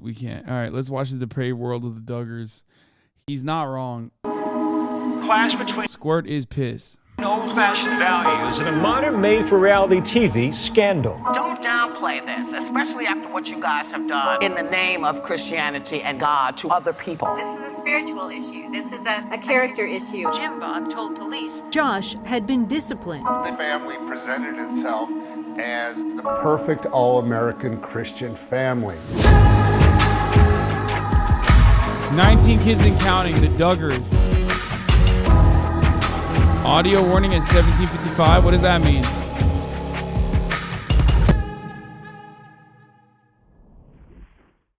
We can't. All right, let's watch the depraved world of the Duggars. He's not wrong. Clash between Squirt is piss. old-fashioned values In a modern made-for-reality TV scandal. Don't downplay this, especially after what you guys have done in the name of Christianity and God to other people. This is a spiritual issue. This is a character issue. Jim Bob told police Josh had been disciplined. The family presented itself as the perfect all-American Christian family. 19 kids and counting, the Duggars. Audio warning at 17:55. What does that mean?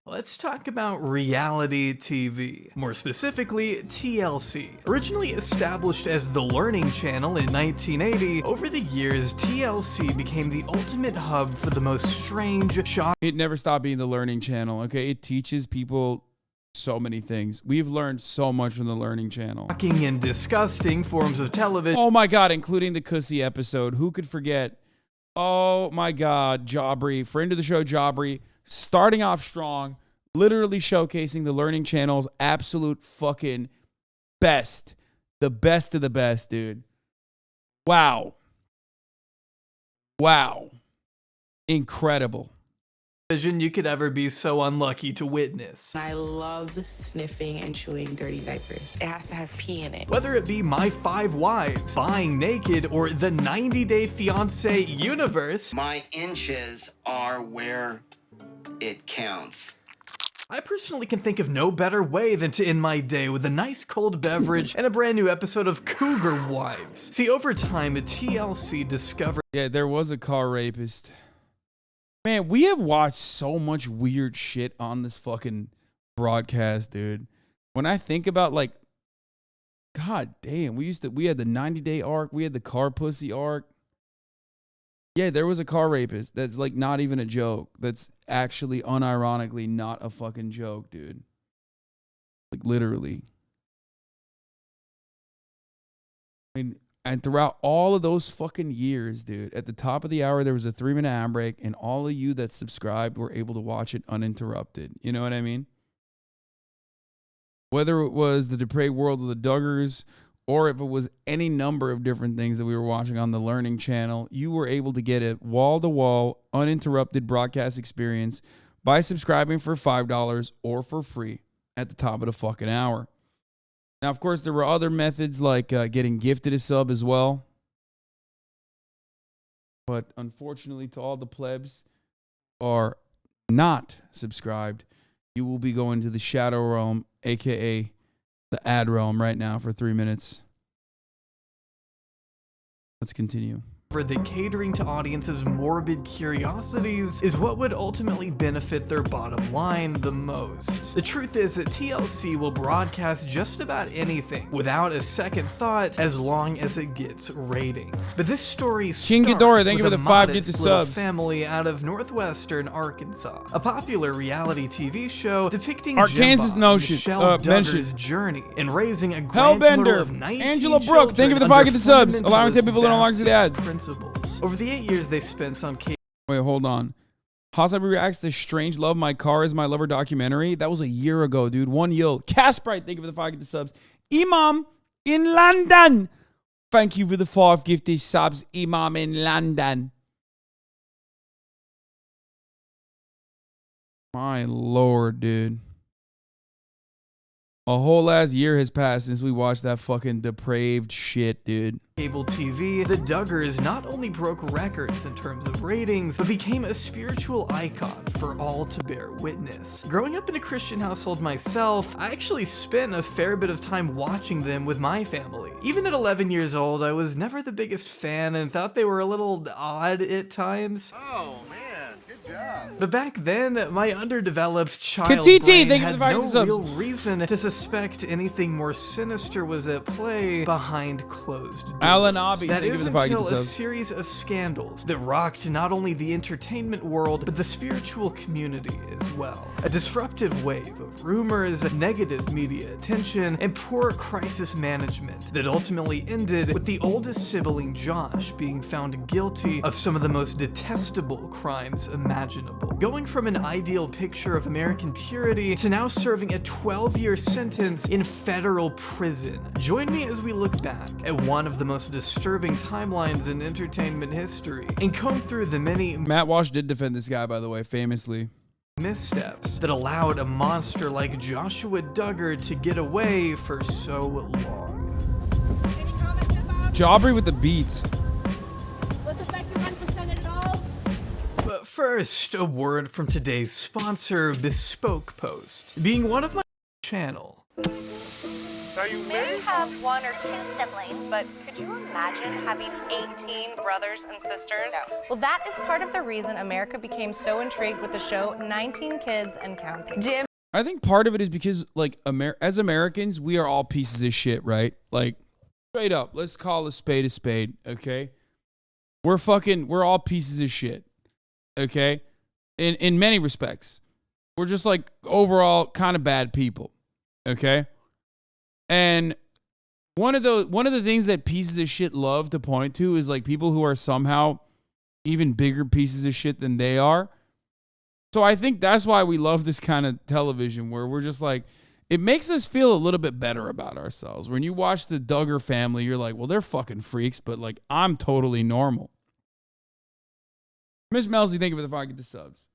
Let's talk about reality TV, more specifically TLC. Originally established as the Learning Channel in 1980, over the years TLC became the ultimate hub for the most strange, shocking. It never stopped being the Learning Channel, okay? It teaches people so many things. We've learned so much from the Learning Channel. And disgusting forms of television. Oh my God, including the Cussy episode. Who could forget? Oh my God, Jabri, friend of the show Jabri, starting off strong, literally showcasing the Learning Channel's absolute fucking best. The best of the best, dude. Wow. Wow. Incredible. You could ever be so unlucky to witness. I love sniffing and chewing dirty diapers. It has to have pee in it. Whether it be My 5 Wives, Buying Naked, or the 90-Day Fiancé universe, my inches are where it counts. I personally can think of no better way than to end my day with a nice cold beverage and a brand new episode of Cougar Wives. See, over time, TLC discovered... Yeah, there was a car rapist. Man, we have watched so much weird shit on this fucking broadcast, dude. When I think about, like, God damn, we had the 90-day arc, we had the car pussy arc. Yeah, there was a car rapist. That's like not even a joke. That's actually unironically not a fucking joke, dude. Like literally. I mean, and throughout all of those fucking years, dude, at the top of the hour, there was a 3-minute ad break, and all of you that subscribed were able to watch it uninterrupted. You know what I mean? Whether it was the Depraved World of the Duggars, or if it was any number of different things that we were watching on the Learning Channel, you were able to get a wall-to-wall, uninterrupted broadcast experience by subscribing for $5 or for free at the top of the fucking hour. Now, of course, there were other methods like getting gifted a sub as well. But unfortunately, to all the plebs who are not subscribed, you will be going to the Shadow Realm, a.k.a. the ad realm right now for 3 minutes. Let's continue. For the catering to audiences' morbid curiosities is what would ultimately benefit their bottom line the most. The truth is that TLC will broadcast just about anything without a second thought as long as it gets ratings. But this story King starts Ghidorah, thank you with for the a 5 modest get the little subs. family out of northwestern Arkansas. A popular reality TV show depicting Arkansas Jim Bob notion, and Michelle mention. Duggar's journey in raising a grand total Hellbender, of 19 Angela Brooke, thank you for the 5 get the subs. Allowing 10 people to no longer see the ads. Principles. Over the 8 years they spent on Wait, hold on. HasanAbi reacts to Strange Love, My Car Is My Lover documentary. That was a year ago, dude. 1 year. Casprite, thank you for the 5 gifted subs. Imam in London. Thank you for the 5 gifted subs. Imam in London. My Lord, dude. A whole ass year has passed since we watched that fucking depraved shit, dude. Cable TV, the Duggars not only broke records in terms of ratings, but became a spiritual icon for all to bear witness. Growing up in a Christian household myself, I actually spent a fair bit of time watching them with my family. Even at 11 years old, I was never the biggest fan and thought they were a little odd at times. Oh, man. Good job. But back then, my underdeveloped child Katiti, brain thank you for had the 5 no gifted subs. real reason to suspect anything more sinister was at play behind closed doors. HasanAbi, That thank you is for the 5 until gifted a subs. series of scandals that rocked not only the entertainment world, but the spiritual community as well. A disruptive wave of rumors, negative media attention, and poor crisis management that ultimately ended with the oldest sibling, Josh, being found guilty of some of the most detestable crimes imaginable. imaginable, going from an ideal picture of American purity to now serving a 12-year sentence in federal prison. Join me as we look back at one of the most disturbing timelines in entertainment history and comb through the many Matt Walsh did defend this guy, by the way, famously. missteps that allowed a monster like Joshua Duggar to get away for so long. Jaubrey with the beats. But first, a word from today's sponsor, Bespoke Post. Being one of my channel. You may have one or two siblings, but could you imagine having 18 brothers and sisters? No. Well, that is part of the reason America became so intrigued with the show 19 Kids and Counting. Jim. I think part of it is because, like, as Americans, we are all pieces of shit, right? Like, straight up, let's call a spade, okay? We're all pieces of shit, okay? In many respects. We're just, like, overall kind of bad people, okay? And one of the things that pieces of shit love to point to is, like, people who are somehow even bigger pieces of shit than they are. So I think that's why we love this kind of television, where we're just like, it makes us feel a little bit better about ourselves. When you watch the Duggar family, you're like, well, they're fucking freaks, but, like, I'm totally normal. Miss Melzy, thank you for the 5 get the subs.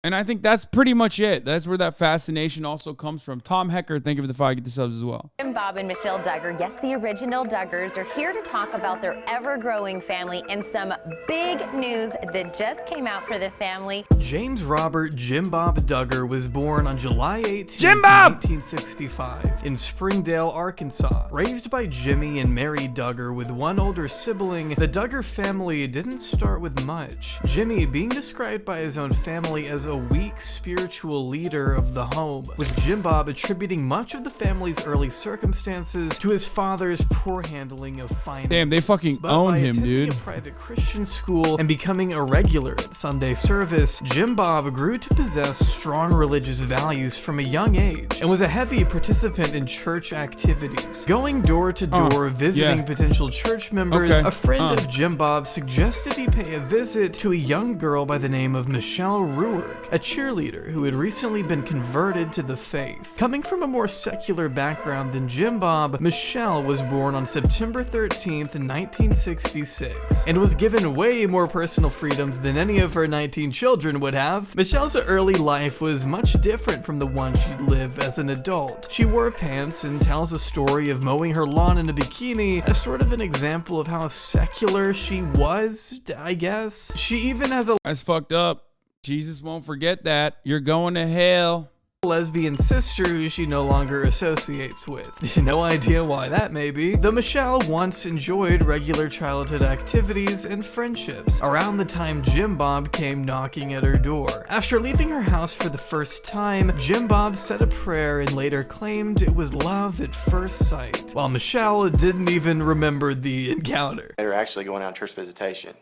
And I think that's pretty much it. That's where that fascination also comes from. Tom Hecker, thank you for the 5 get the subs as well. Jim Bob and Michelle Duggar, yes, the original Duggars, are here to talk about their ever-growing family and some big news that just came out for the family. James Robert Jim Bob Duggar was born on July 18, 1965 in Springdale, Arkansas. Raised by Jimmy and Mary Duggar with one older sibling, the Duggar family didn't start with much. Jimmy being described by his own family as a weak spiritual leader of the home, with Jim Bob attributing much of the family's early circumstances to his father's poor handling of finance. Damn, they fucking own him, dude. A private Christian school and becoming a regular at Sunday service, Jim Bob grew to possess strong religious values from a young age and was a heavy participant in church activities. Going door to door, visiting potential church members, a friend of Jim Bob suggested he pay a visit to a young girl by the name of Michelle Ruark, a cheerleader who had recently been converted to the faith. Coming from a more secular background than Jim Bob, Michelle was born on September 13th, 1966, and was given way more personal freedoms than any of her 19 children would have. Michelle's early life was much different from the one she'd live as an adult. She wore pants and tells a story of mowing her lawn in a bikini as sort of an example of how secular she was, I guess. She even has a That's fucked up. Jesus won't forget that. You're going to hell. Lesbian sister who she no longer associates with. No idea why that may be. Though Michelle once enjoyed regular childhood activities and friendships around the time Jim Bob came knocking at her door. After leaving her house for the first time, Jim Bob said a prayer and later claimed it was love at first sight, while Michelle didn't even remember the encounter. They were actually going on church visitation,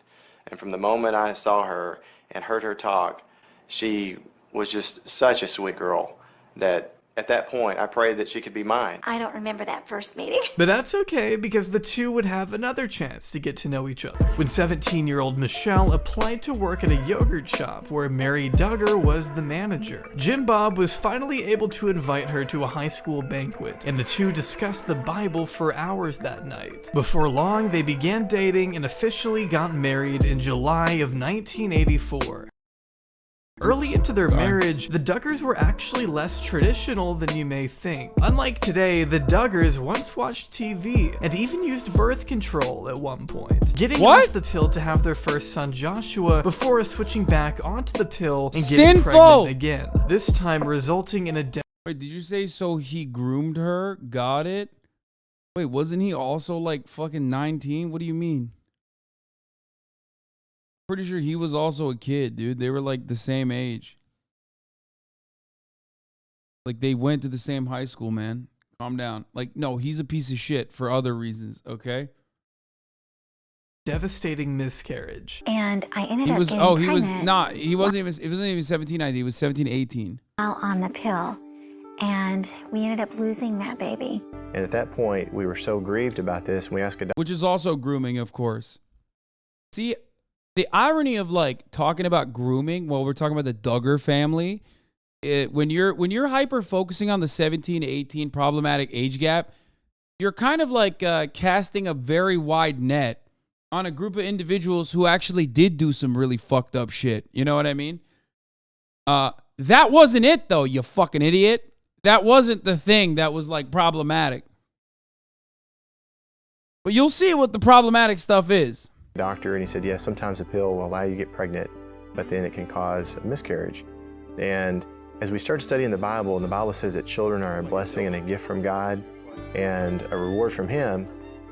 and from the moment I saw her and heard her talk, she was just such a sweet girl that at that point I prayed that she could be mine. I don't remember that first meeting. But that's okay, because the two would have another chance to get to know each other when 17-year-old Michelle applied to work at a yogurt shop where Mary Duggar was the manager. Jim Bob was finally able to invite her to a high school banquet, and the two discussed the Bible for hours that night. Before long, they began dating and officially got married in July of 1984. Early into their marriage, the Duggars were actually less traditional than you may think. Unlike today, the Duggars once watched TV and even used birth control at one point, getting off the pill to have their first son Joshua before switching back onto the pill and getting pregnant again, this time resulting in a death. Wait, did you say so he groomed her? Got it? Wait, wasn't he also like fucking 19? What do you mean? Pretty sure he was also a kid, dude. They were like the same age. Like they went to the same high school, man. Calm down. Like, no, he's a piece of shit for other reasons, okay? Devastating miscarriage. And I ended up getting pregnant. He wasn't even 17, he was 17, 18. While on the pill. And we ended up losing that baby. And at that point, we were so grieved about this, and we asked a doctor. Which is also grooming, of course. See, The irony of like talking about grooming while we're talking about the Duggar family, when you're hyper focusing on the 17 to 18 problematic age gap, you're kind of like casting a very wide net on a group of individuals who actually did do some really fucked up shit. You know what I mean? That wasn't it though, you fucking idiot. That wasn't the thing that was like problematic. But you'll see what the problematic stuff is. Doctor, and he said, yes, sometimes a pill will allow you to get pregnant, but then it can cause a miscarriage. And as we started studying the Bible, and the Bible says that children are a blessing and a gift from God and a reward from Him,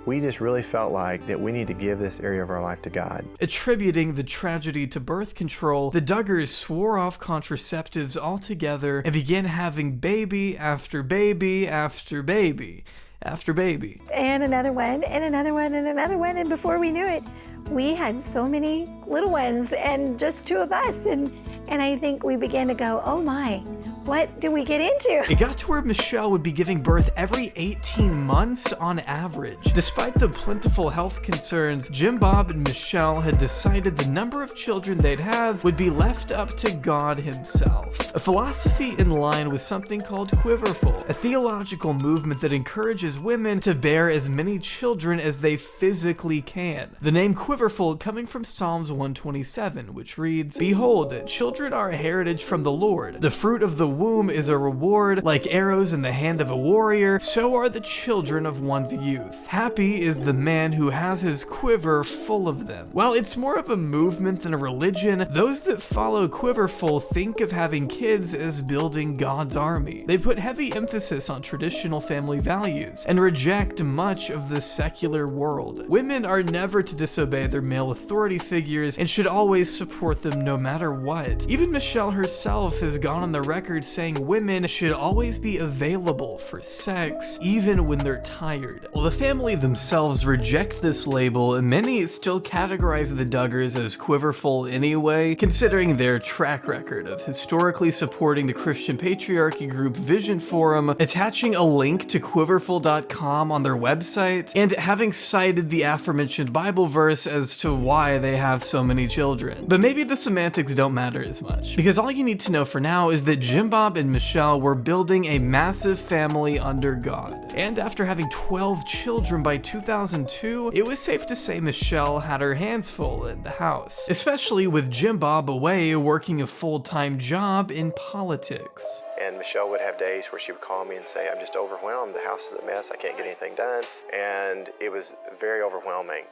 we just really felt like that we need to give this area of our life to God. Attributing the tragedy to birth control, the Duggars swore off contraceptives altogether and began having baby after baby after baby after baby. And another one, and another one, and another one, and before we knew it, we had so many little ones and just two of us. And I think we began to go, oh my, what do we get into? It got to where Michelle would be giving birth every 18 months on average. Despite the plentiful health concerns, Jim Bob and Michelle had decided the number of children they'd have would be left up to God Himself. A philosophy in line with something called Quiverful, a theological movement that encourages women to bear as many children as they physically can. The name Quiverful coming from Psalms 127, which reads, "Behold, children are a heritage from the Lord. The fruit of the womb is a reward. Like arrows in the hand of a warrior, so are the children of one's youth. Happy is the man who has his quiver full of them." While it's more of a movement than a religion, those that follow Quiverful think of having kids as building God's army. They put heavy emphasis on traditional family values and reject much of the secular world. Women are never to disobey their male authority figures and should always support them no matter what. Even Michelle herself has gone on the record saying women should always be available for sex, even when they're tired. While the family themselves reject this label, and many still categorize the Duggars as Quiverful anyway, considering their track record of historically supporting the Christian patriarchy group Vision Forum, attaching a link to quiverful.com on their website, and having cited the aforementioned Bible verse as to why they have so many children. But maybe the semantics don't matter as much, because all you need to know for now is that Jim Bob and Michelle were building a massive family under God. And after having 12 children by 2002, it was safe to say Michelle had her hands full in the house, especially with Jim Bob away working a full-time job in politics. And Michelle would have days where she would call me and say, I'm just overwhelmed, the house is a mess, I can't get anything done. And it was very overwhelming.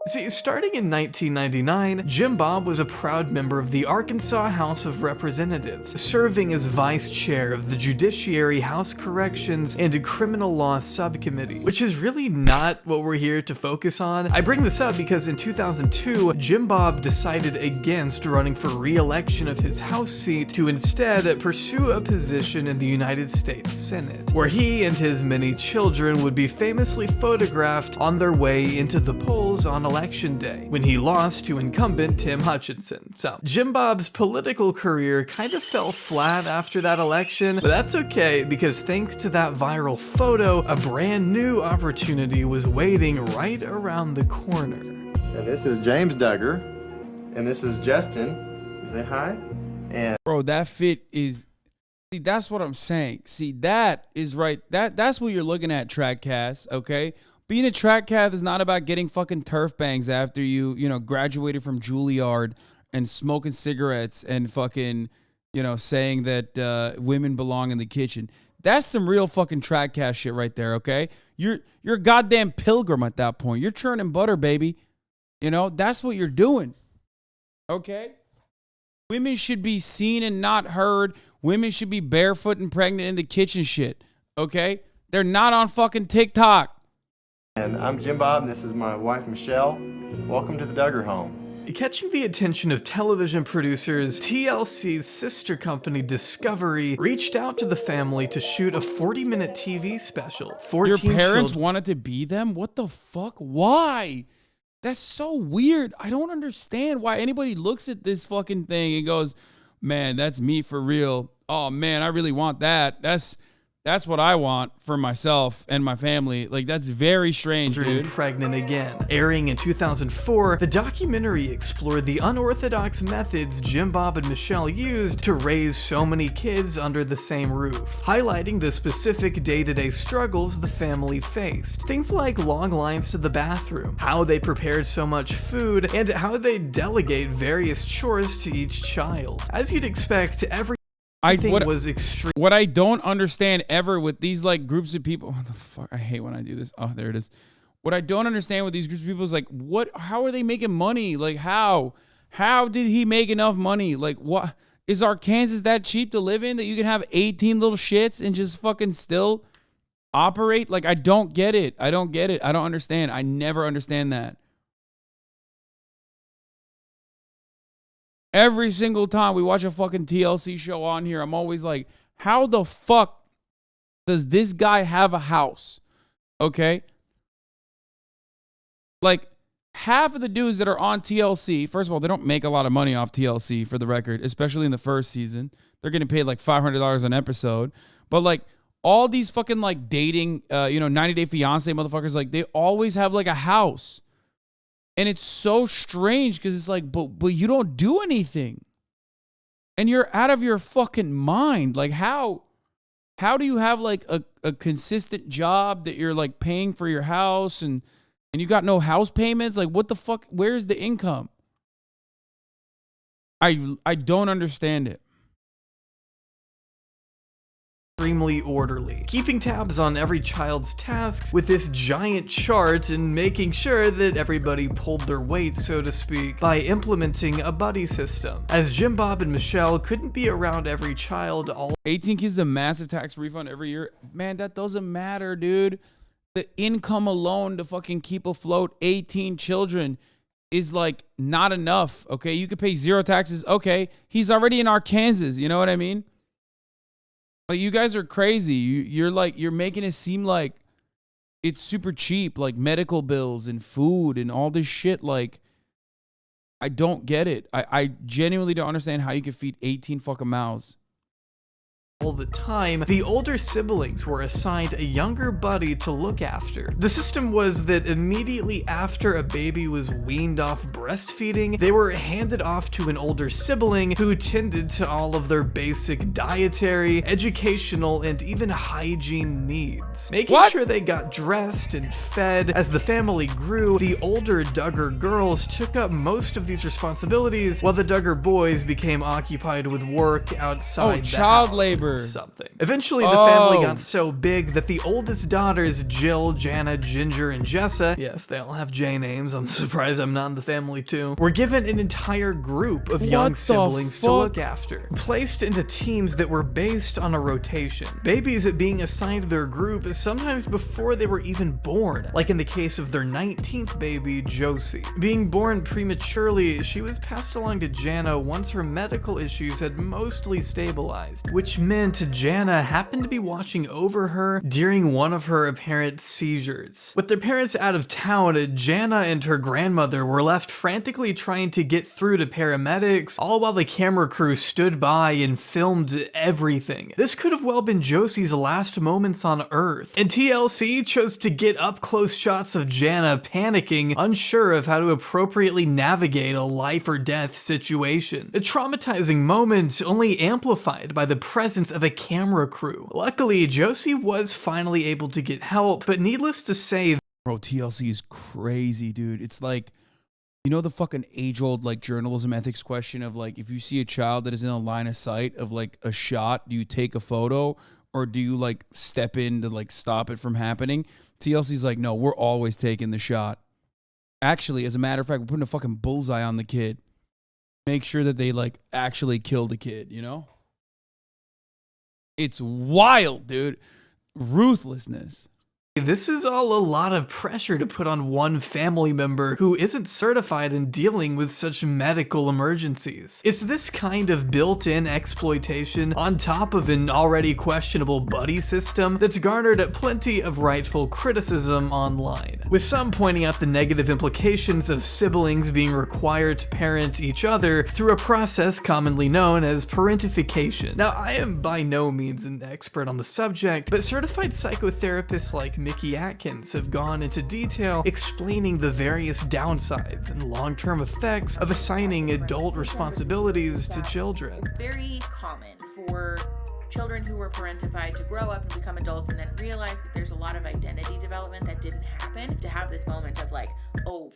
See, starting in 1999, Jim Bob was a proud member of the Arkansas House of Representatives, serving as vice chair of the Judiciary, House Corrections, and Criminal Law Subcommittee, which is really not what we're here to focus on. I bring this up because in 2002, Jim Bob decided against running for re-election of his House seat to instead pursue a position in the United States Senate, where he and his many children would be famously photographed on their way into the polls on Election Day, when he lost to incumbent Tim Hutchinson. So, Jim Bob's political career kind of fell flat after that election, but that's okay, because thanks to that viral photo, a brand new opportunity was waiting right around the corner. And this is James Duggar, and this is Justin. You say hi? And bro, that fit is... See, that's what I'm saying. See, that is right. That's what you're looking at, Trackcast, okay? Being a track cat is not about getting fucking turf bangs after you graduated from Juilliard and smoking cigarettes and fucking, saying that women belong in the kitchen. That's some real fucking track cat shit right there, okay? You're a goddamn pilgrim at that point. You're churning butter, baby. That's what you're doing, okay? Women should be seen and not heard. Women should be barefoot and pregnant in the kitchen shit, okay? They're not on fucking TikTok. And I'm Jim Bob, and this is my wife, Michelle. Welcome to the Duggar home. Catching the attention of television producers, TLC's sister company Discovery reached out to the family to shoot a 40-minute TV special. Your parents wanted to be them? What the fuck? Why? That's so weird. I don't understand why anybody looks at this fucking thing and goes, man, that's me for real. Oh, man, I really want that. That's what I want for myself and my family. Like, that's very strange, dude. Pregnant again. Airing in 2004, the documentary explored the unorthodox methods Jim Bob and Michelle used to raise so many kids under the same roof, highlighting the specific day-to-day struggles the family faced. Things like long lines to the bathroom, how they prepared so much food, and how they delegate various chores to each child. As you'd expect, what I don't understand ever with these like groups of people, what the fuck, I hate when I do this. Oh, there it is. What I don't understand with these groups of people is like, how are they making money? Like, how did he make enough money? Like, what is Arkansas that cheap to live in that you can have 18 little shits and just fucking still operate? Like, I don't get it. I don't understand. I never understand that. Every single time we watch a fucking TLC show on here, I'm always like, how the fuck does this guy have a house? Okay? Like, half of the dudes that are on TLC, first of all, they don't make a lot of money off TLC, for the record, especially in the first season. They're getting paid like $500 an episode. But like, all these fucking like dating, 90 Day Fiance motherfuckers, like, they always have like a house. And it's so strange because it's like, but you don't do anything. And you're out of your fucking mind. Like, how do you have like a consistent job that you're like paying for your house and you got no house payments? Like, what the fuck? Where's the income? I don't understand it. Extremely orderly, keeping tabs on every child's tasks with this giant chart and making sure that everybody pulled their weight, so to speak, by implementing a buddy system. As Jim Bob and Michelle couldn't be around every child all 18 kids, a massive tax refund every year. Man, that doesn't matter, dude. The income alone to fucking keep afloat 18 children is like not enough. Okay, you could pay zero taxes. Okay, he's already in Arkansas. You know what I mean? Like, you guys are crazy. You're making it seem like it's super cheap, like medical bills and food and all this shit. Like, I don't get it. I genuinely don't understand how you can feed 18 fucking mouths. All the time, the older siblings were assigned a younger buddy to look after. The system was that immediately after a baby was weaned off breastfeeding, they were handed off to an older sibling who tended to all of their basic dietary, educational, and even hygiene needs. Making sure they got dressed and fed. As the family grew, the older Duggar girls took up most of these responsibilities, while the Duggar boys became occupied with work outside the child house. labor. Something. Eventually, the family got so big that the oldest daughters, Jill, Jana, Ginger, and Jessa, yes, they all have J names, I'm surprised I'm not in the family too, were given an entire group of young siblings to look after, placed into teams that were based on a rotation. Babies being assigned their group sometimes before they were even born, like in the case of their 19th baby, Josie. Being born prematurely, she was passed along to Jana once her medical issues had mostly stabilized, which meant Jana happened to be watching over her during one of her apparent seizures. With their parents out of town, Jana and her grandmother were left frantically trying to get through to paramedics, all while the camera crew stood by and filmed everything. This could have well been Josie's last moments on Earth, and TLC chose to get up-close shots of Jana panicking, unsure of how to appropriately navigate a life or death situation. A traumatizing moment only amplified by the presence of a camera crew. Luckily, Josie was finally able to get help, but needless to say, bro, TLC is crazy, dude. It's like, you know, the fucking age-old like journalism ethics question of like, if you see a child that is in a line of sight of like a shot, do you take a photo or do you like step in to like stop it from happening? TLC's like, no, we're always taking the shot. Actually, as a matter of fact, we're putting a fucking bullseye on the kid. Make sure that they like actually kill the kid, you know? It's wild, dude. Ruthlessness. This is all a lot of pressure to put on one family member who isn't certified in dealing with such medical emergencies. It's this kind of built-in exploitation on top of an already questionable buddy system that's garnered plenty of rightful criticism online, with some pointing out the negative implications of siblings being required to parent each other through a process commonly known as parentification. Now, I am by no means an expert on the subject, but certified psychotherapists like Mickey Atkins have gone into detail explaining the various downsides and long-term effects of assigning adult responsibilities to children. Very common for children who were parentified to grow up and become adults and then realize that there's a lot of identity development that didn't happen, to have this moment of like, oh,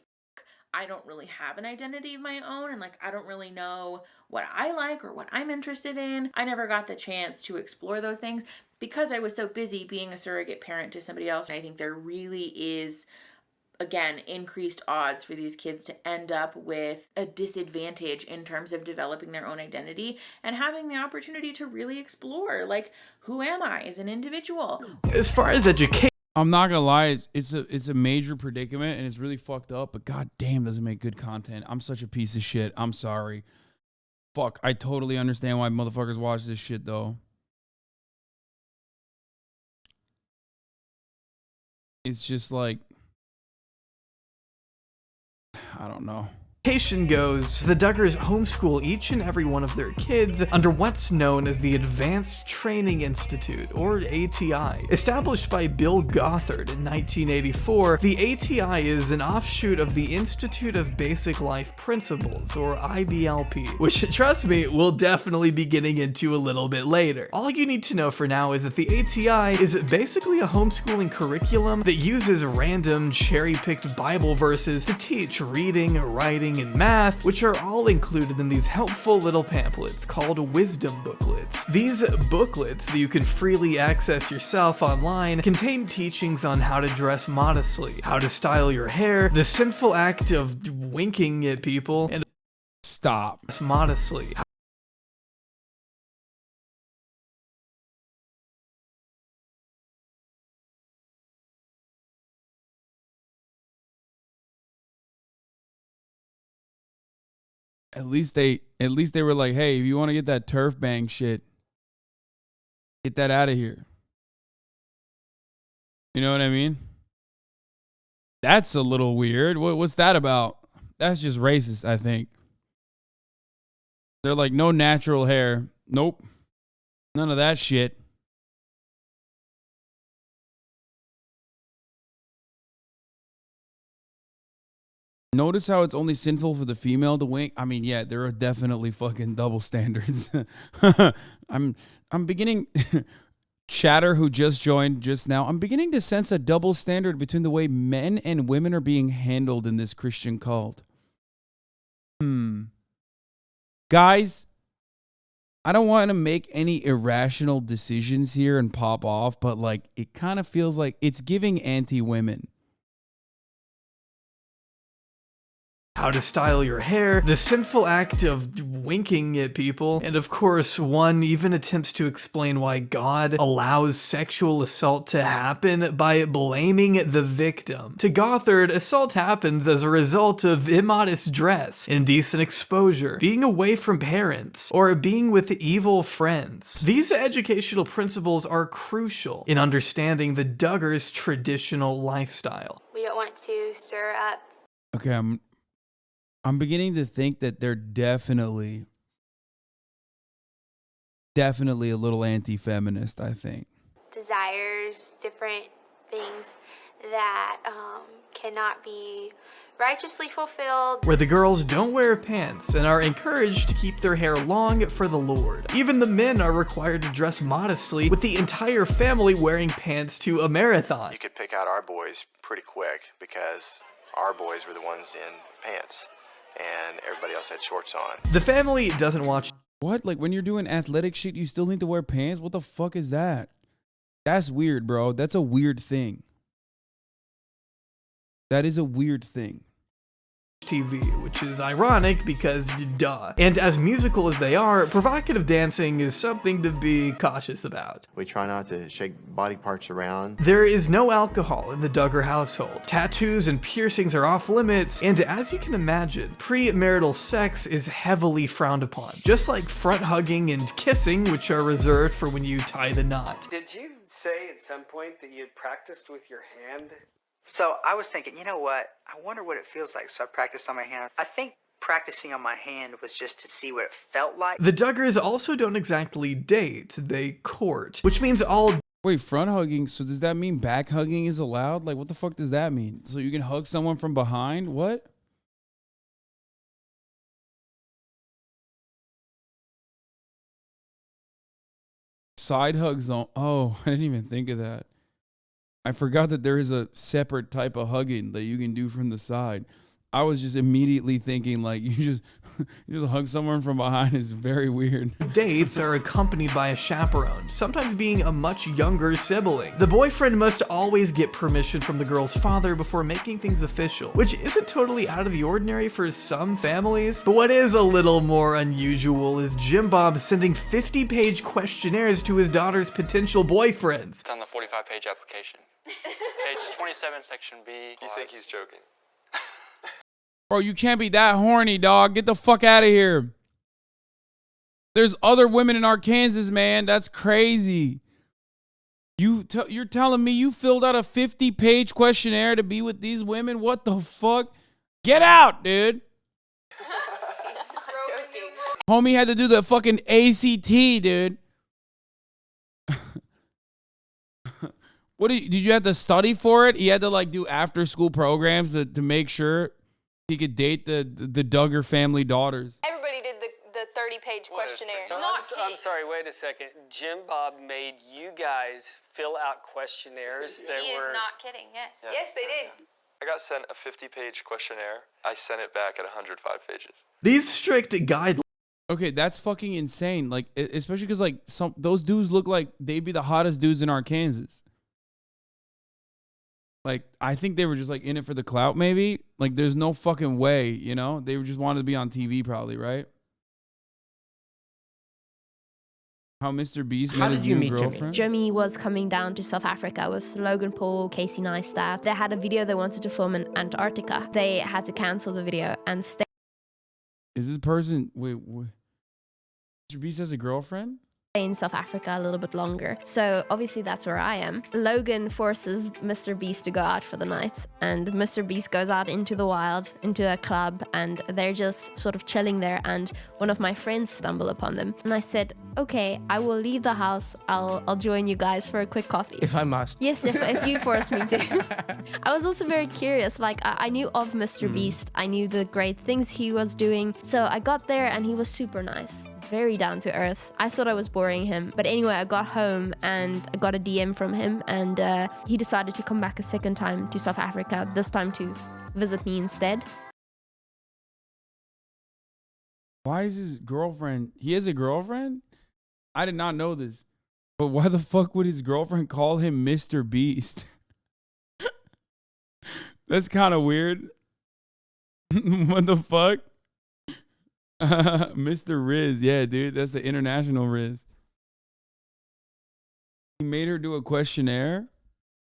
I don't really have an identity of my own, and like I don't really know what I like or what I'm interested in. I never got the chance to explore those things because I was so busy being a surrogate parent to somebody else. And I think there really is, again, increased odds for these kids to end up with a disadvantage in terms of developing their own identity and having the opportunity to really explore, like, who am I as an individual? As far as education, I'm not gonna lie, it's a major predicament and it's really fucked up, but god damn does it make good content. I'm such a piece of shit. I'm sorry. Fuck, I totally understand why motherfuckers watch this shit though. It's just like, I don't know. Goes, the Duggars homeschool each and every one of their kids under what's known as the Advanced Training Institute, or ATI. Established by Bill Gothard in 1984, the ATI is an offshoot of the Institute of Basic Life Principles, or IBLP, which, trust me, we'll definitely be getting into a little bit later. All you need to know for now is that the ATI is basically a homeschooling curriculum that uses random cherry-picked Bible verses to teach reading, writing, and math, which are all included in these helpful little pamphlets called wisdom booklets. These booklets that you can freely access yourself online contain teachings on how to dress modestly, how to style your hair, the sinful act of winking at people, and stop modestly. At least they were like, hey, if you want to get that turf bang shit, get that out of here. You know what I mean? That's a little weird. What's that about? That's just racist, I think. They're like, no natural hair. Nope. None of that shit. Notice how it's only sinful for the female to wink? I mean, yeah, there are definitely fucking double standards. I'm beginning Chatter, who just joined just now, I'm beginning to sense a double standard between the way men and women are being handled in this Christian cult. Guys, I don't want to make any irrational decisions here and pop off, but like it kind of feels like it's giving anti-women. How to style your hair, the sinful act of winking at people, and of course, one even attempts to explain why God allows sexual assault to happen by blaming the victim. To Gothard, assault happens as a result of immodest dress, indecent exposure, being away from parents, or being with evil friends. These educational principles are crucial in understanding the Duggars' traditional lifestyle. We don't want to stir up. Okay, I'm beginning to think that they're definitely a little anti-feminist, I think. Desires, different things that cannot be righteously fulfilled. Where the girls don't wear pants and are encouraged to keep their hair long for the Lord. Even the men are required to dress modestly, with the entire family wearing pants to a marathon. You could pick out our boys pretty quick because our boys were the ones in pants and everybody else had shorts on. The family doesn't watch. What? Like when you're doing athletic shit, you still need to wear pants? What the fuck is that? That's weird, bro. That's a weird thing. That is a weird thing. TV, which is ironic because duh. And as musical as they are, provocative dancing is something to be cautious about. We try not to shake body parts around. There is no alcohol in the Duggar household. Tattoos and piercings are off limits, and as you can imagine, premarital sex is heavily frowned upon, just like front hugging and kissing, which are reserved for when you tie the knot. Did you say at some point that you'd practiced with your hand? So I was thinking, you know what? I wonder what it feels like. So I practiced on my hand. I think practicing on my hand was just to see what it felt like. The Duggars also don't exactly date, they court, which means all... Wait, front hugging, so does that mean back hugging is allowed? Like, what the fuck does that mean? So you can hug someone from behind? What? Side hugs on... Oh, I didn't even think of that. I forgot that there is a separate type of hugging that you can do from the side. I was just immediately thinking like you just hug someone from behind is very weird. Dates are accompanied by a chaperone, sometimes being a much younger sibling. The boyfriend must always get permission from the girl's father before making things official, which isn't totally out of the ordinary for some families. But what is a little more unusual is Jim Bob sending 50-page questionnaires to his daughter's potential boyfriends. It's on the 45-page application. Page 27, section B. You think he's joking? Bro, you can't be that horny, dog. Get the fuck out of here. There's other women in Arkansas, man. That's crazy. You're telling me you filled out a 50-page questionnaire to be with these women? What the fuck? Get out, dude. Homie had to do the fucking ACT, dude. What did you have to study for it? He had to like do after school programs to make sure he could date the Duggar family daughters. Everybody did the 30-page questionnaire. I'm sorry, wait a second. Jim Bob made you guys fill out questionnaires that He were... is not kidding, yes. Yeah. Yes, they did. I got sent a 50-page questionnaire. I sent it back at 105 pages. These strict guidelines. Okay, that's fucking insane. Like, especially because like those dudes look like they'd be the hottest dudes in Arkansas. Like, I think they were just like in it for the clout, maybe. Like, there's no fucking way, you know? They just wanted to be on TV, probably, right? How Mr. Beast met his new girlfriend? Jimmy was coming down to South Africa with Logan Paul, Casey Neistat. They had a video they wanted to film in Antarctica. They had to cancel the video and stay. Is this person... Wait. Mr. Beast has a girlfriend? In South Africa a little bit longer. So obviously that's where I am. Logan forces Mr. Beast to go out for the night, and Mr. Beast goes out into the wild, into a club, and they're just sort of chilling there, and one of my friends stumble upon them. And I said, okay, I will leave the house. I'll join you guys for a quick coffee. If I must. Yes, if you force me to. I was also very curious. Like, I knew of Mr. Beast. I knew the great things he was doing. So I got there and he was super nice. Very down to earth. I thought I was boring him. But anyway, I got home and I got a DM from him, and he decided to come back a second time to South Africa, this time to visit me instead. Why is his girlfriend... He has a girlfriend? I did not know this. But why the fuck would his girlfriend call him Mr. Beast? That's kind of weird. What the fuck? Mr. Riz. Yeah, dude. That's the international Riz. He made her do a questionnaire?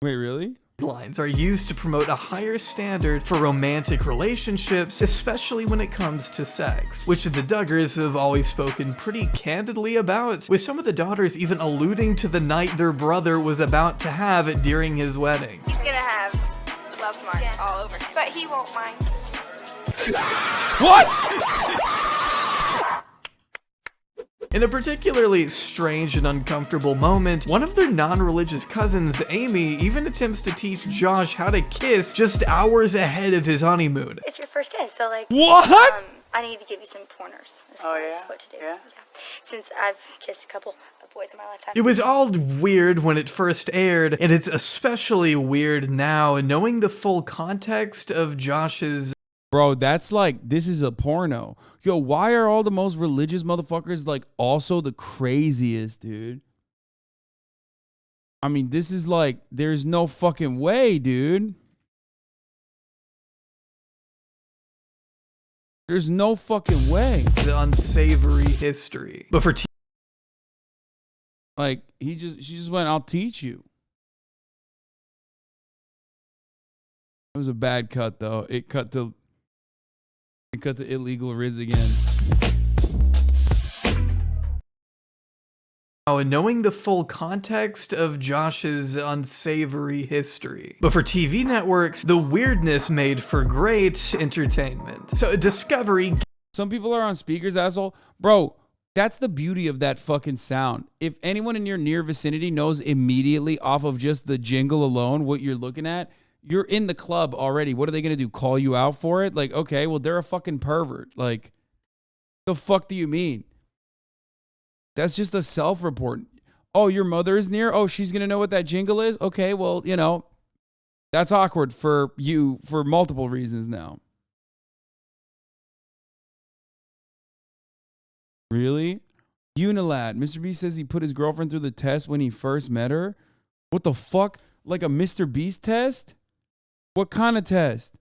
Wait, really? Guidelines are used to promote a higher standard for romantic relationships, especially when it comes to sex, which the Duggars have always spoken pretty candidly about, with some of the daughters even alluding to the night their brother was about to have during his wedding. He's gonna have love marks all over him, but he won't mind. What? In a particularly strange and uncomfortable moment, one of their non-religious cousins, Amy, even attempts to teach Josh how to kiss just hours ahead of his honeymoon. It's your first kiss, so like... What? I need to give you some pointers as far as what to do. Yeah. Since I've kissed a couple of boys in my lifetime. It was all weird when it first aired, and it's especially weird now, knowing the full context of Josh's... Bro, that's like, this is a porno. Yo, why are all the most religious motherfuckers like also the craziest, dude? I mean, this is like, there's no fucking way, dude. There's no fucking way. The unsavory history. But for like, she just went, I'll teach you. It was a bad cut though. It cut to illegal Riz again. And knowing the full context of Josh's unsavory history. But for TV networks, the weirdness made for great entertainment. So Discovery. Some people are on speakers, asshole. Bro, that's the beauty of that fucking sound. If anyone in your near vicinity knows immediately off of just the jingle alone what you're looking at, you're in the club already. What are they going to do? Call you out for it? Like, okay, well, they're a fucking pervert. Like, the fuck do you mean? That's just a self-report. Oh, your mother is near? Oh, she's going to know what that jingle is? Okay, well, you know, that's awkward for you for multiple reasons now. Really? Unilad. Mr. Beast says he put his girlfriend through the test when he first met her. What the fuck? Like a Mr. Beast test? What kind of test?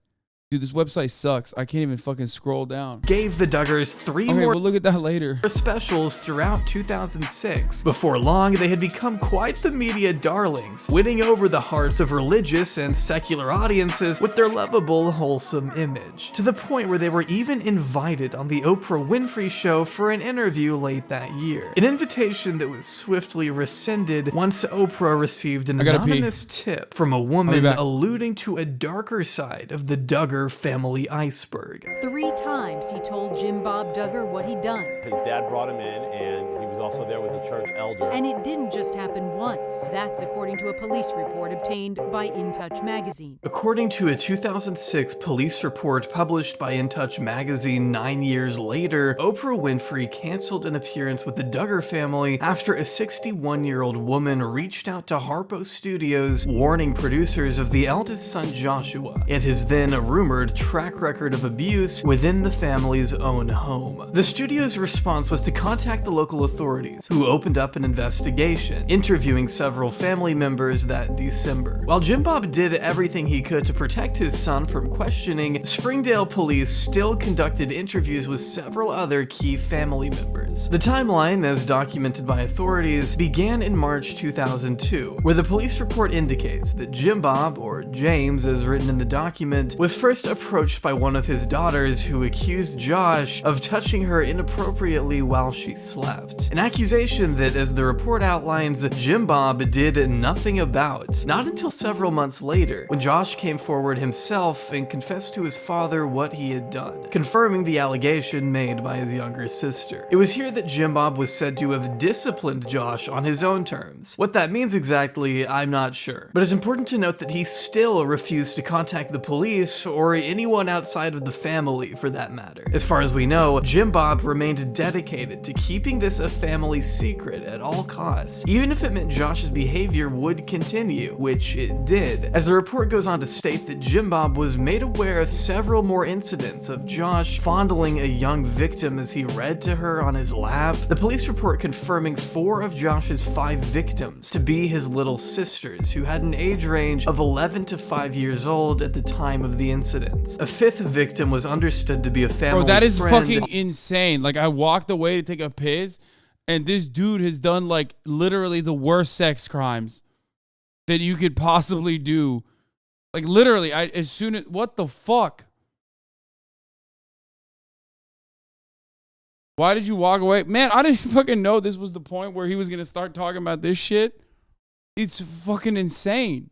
Dude, this website sucks. I can't even fucking scroll down. Gave the Duggars three more. We'll look at that later. Specials throughout 2006. Before long, they had become quite the media darlings, winning over the hearts of religious and secular audiences with their lovable, wholesome image. To the point where they were even invited on the Oprah Winfrey Show for an interview late that year. An invitation that was swiftly rescinded once Oprah received an anonymous tip from a woman alluding to a darker side of the Duggars family iceberg. 3 times he told Jim Bob Duggar what he'd done. His dad brought him in, and he was also there with the church elder. And it didn't just happen once. That's according to a police report obtained by In Touch magazine. According to a 2006 police report published by In Touch magazine 9 years later, Oprah Winfrey canceled an appearance with the Duggar family after a 61-year-old woman reached out to Harpo Studios, warning producers of the eldest son Joshua and his then rumored track record of abuse within the family's own home. The studio's response was to contact the local authorities, who opened up an investigation, interviewing several family members that December. While Jim Bob did everything he could to protect his son from questioning, Springdale police still conducted interviews with several other key family members. The timeline, as documented by authorities, began in March 2002, where the police report indicates that Jim Bob, or James as written in the document, was first approached by one of his daughters who accused Josh of touching her inappropriately while she slept. An accusation that, as the report outlines, Jim Bob did nothing about. Not until several months later, when Josh came forward himself and confessed to his father what he had done, confirming the allegation made by his younger sister. It was here that Jim Bob was said to have disciplined Josh on his own terms. What that means exactly, I'm not sure. But it's important to note that he still refused to contact the police or anyone outside of the family for that matter. As far as we know, Jim Bob remained dedicated to keeping this a family secret at all costs, even if it meant Josh's behavior would continue, which it did. As the report goes on to state that Jim Bob was made aware of several more incidents of Josh fondling a young victim as he read to her on his lap, the police report confirming 4 of Josh's 5 victims to be his little sisters, who had an age range of 11 to 5 years old at the time of the incidents. A 5th victim was understood to be a family friend. Bro, that is fucking insane. Like, I walked away to take a piss, and this dude has done, like, literally the worst sex crimes that you could possibly do. Like, literally, what the fuck? Why did you walk away? Man, I didn't fucking know this was the point where he was going to start talking about this shit. It's fucking insane.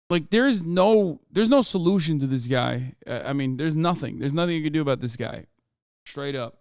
Like, there's no solution to this guy. I mean, there's nothing. There's nothing you can do about this guy. Straight up.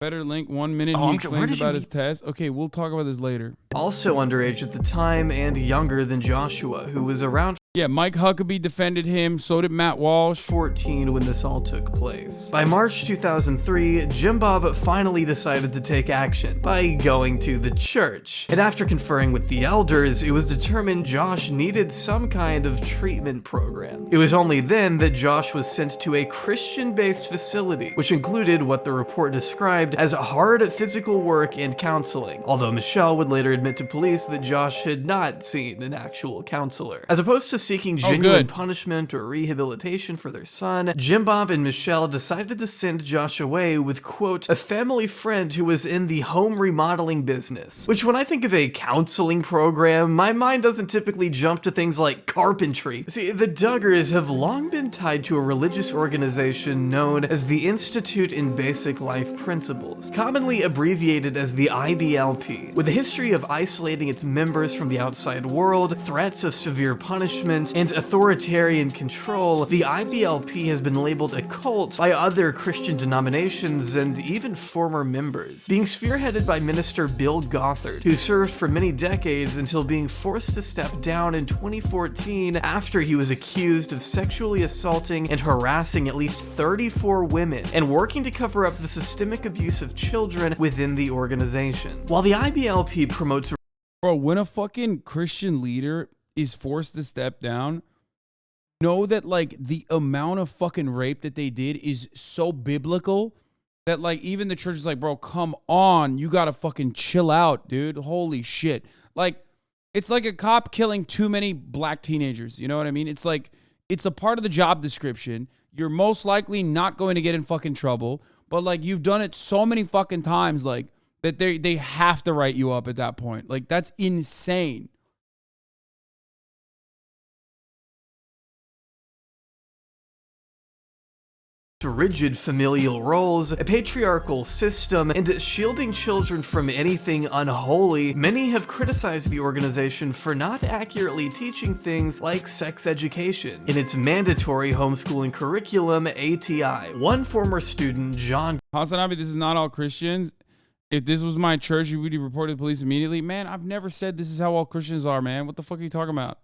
Better link 1 minute. He explains about his test. Okay, we'll talk about this later. Also underage at the time and younger than Joshua, who was around. Yeah, Mike Huckabee defended him. So did Matt Walsh. 14 when this all took place. By March 2003, Jim Bob finally decided to take action by going to the church. And after conferring with the elders, it was determined Josh needed some kind of treatment program. It was only then that Josh was sent to a Christian-based facility, which included what the report described as hard physical work and counseling, although Michelle would later admit to police that Josh had not seen an actual counselor. As opposed to seeking genuine punishment or rehabilitation for their son, Jim Bob and Michelle decided to send Josh away with, quote, a family friend who was in the home remodeling business. Which, when I think of a counseling program, my mind doesn't typically jump to things like carpentry. See, the Duggars have long been tied to a religious organization known as the Institute in Basic Life Principles, commonly abbreviated as the IBLP, with a history of isolating its members from the outside world, threats of severe punishment, and authoritarian control. The IBLP has been labeled a cult by other Christian denominations and even former members, being spearheaded by Minister Bill Gothard, who served for many decades until being forced to step down in 2014 after he was accused of sexually assaulting and harassing at least 34 women and working to cover up the systemic abuse of children within the organization. While the IBLP promotes... Bro, when a fucking Christian leader is forced to step down, know that like the amount of fucking rape that they did is so biblical that like even the church is like, bro, come on, you gotta fucking chill out, dude. Holy shit. Like, it's like a cop killing too many black teenagers. You know what I mean? It's like, it's a part of the job description. You're most likely not going to get in fucking trouble, but like you've done it so many fucking times, like that they have to write you up at that point. Like, that's insane. Rigid familial roles, a patriarchal system, and shielding children from anything unholy, many have criticized the organization for not accurately teaching things like sex education in its mandatory homeschooling curriculum, ATI. One former student, John... HasanAbi, this is not all Christians. If this was my church, you would have reported the police immediately. Man, I've never said this is how all Christians are, man. What the fuck are you talking about?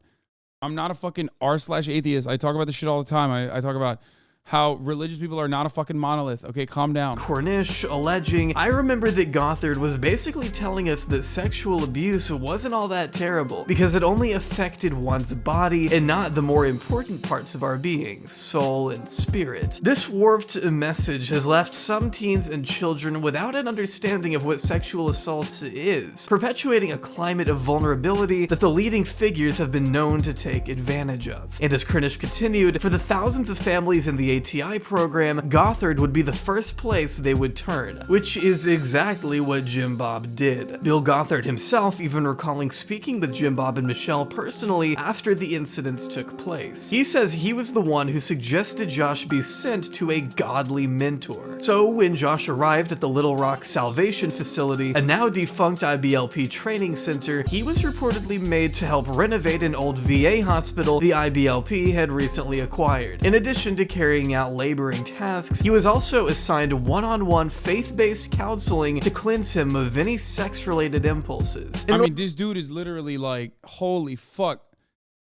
I'm not a fucking r/atheist. I talk about this shit all the time. I talk about how religious people are not a fucking monolith. Okay, calm down. Cornish alleging, I remember that Gothard was basically telling us that sexual abuse wasn't all that terrible because it only affected one's body and not the more important parts of our being, soul and spirit. This warped message has left some teens and children without an understanding of what sexual assault is, perpetuating a climate of vulnerability that the leading figures have been known to take advantage of. And as Cornish continued, for the thousands of families in the ATI program, Gothard would be the first place they would turn, which is exactly what Jim Bob did. Bill Gothard himself even recalling speaking with Jim Bob and Michelle personally after the incidents took place. He says he was the one who suggested Josh be sent to a godly mentor. So when Josh arrived at the Little Rock Salvation Facility, a now defunct IBLP training center, he was reportedly made to help renovate an old VA hospital the IBLP had recently acquired. In addition to carrying out laboring tasks, he was also assigned one-on-one faith-based counseling to cleanse him of any sex-related impulses. I mean, this dude is literally like, holy fuck.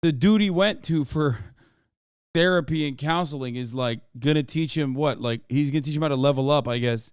The dude he went to for therapy and counseling is like gonna teach him what? Like, he's gonna teach him how to level up, I guess.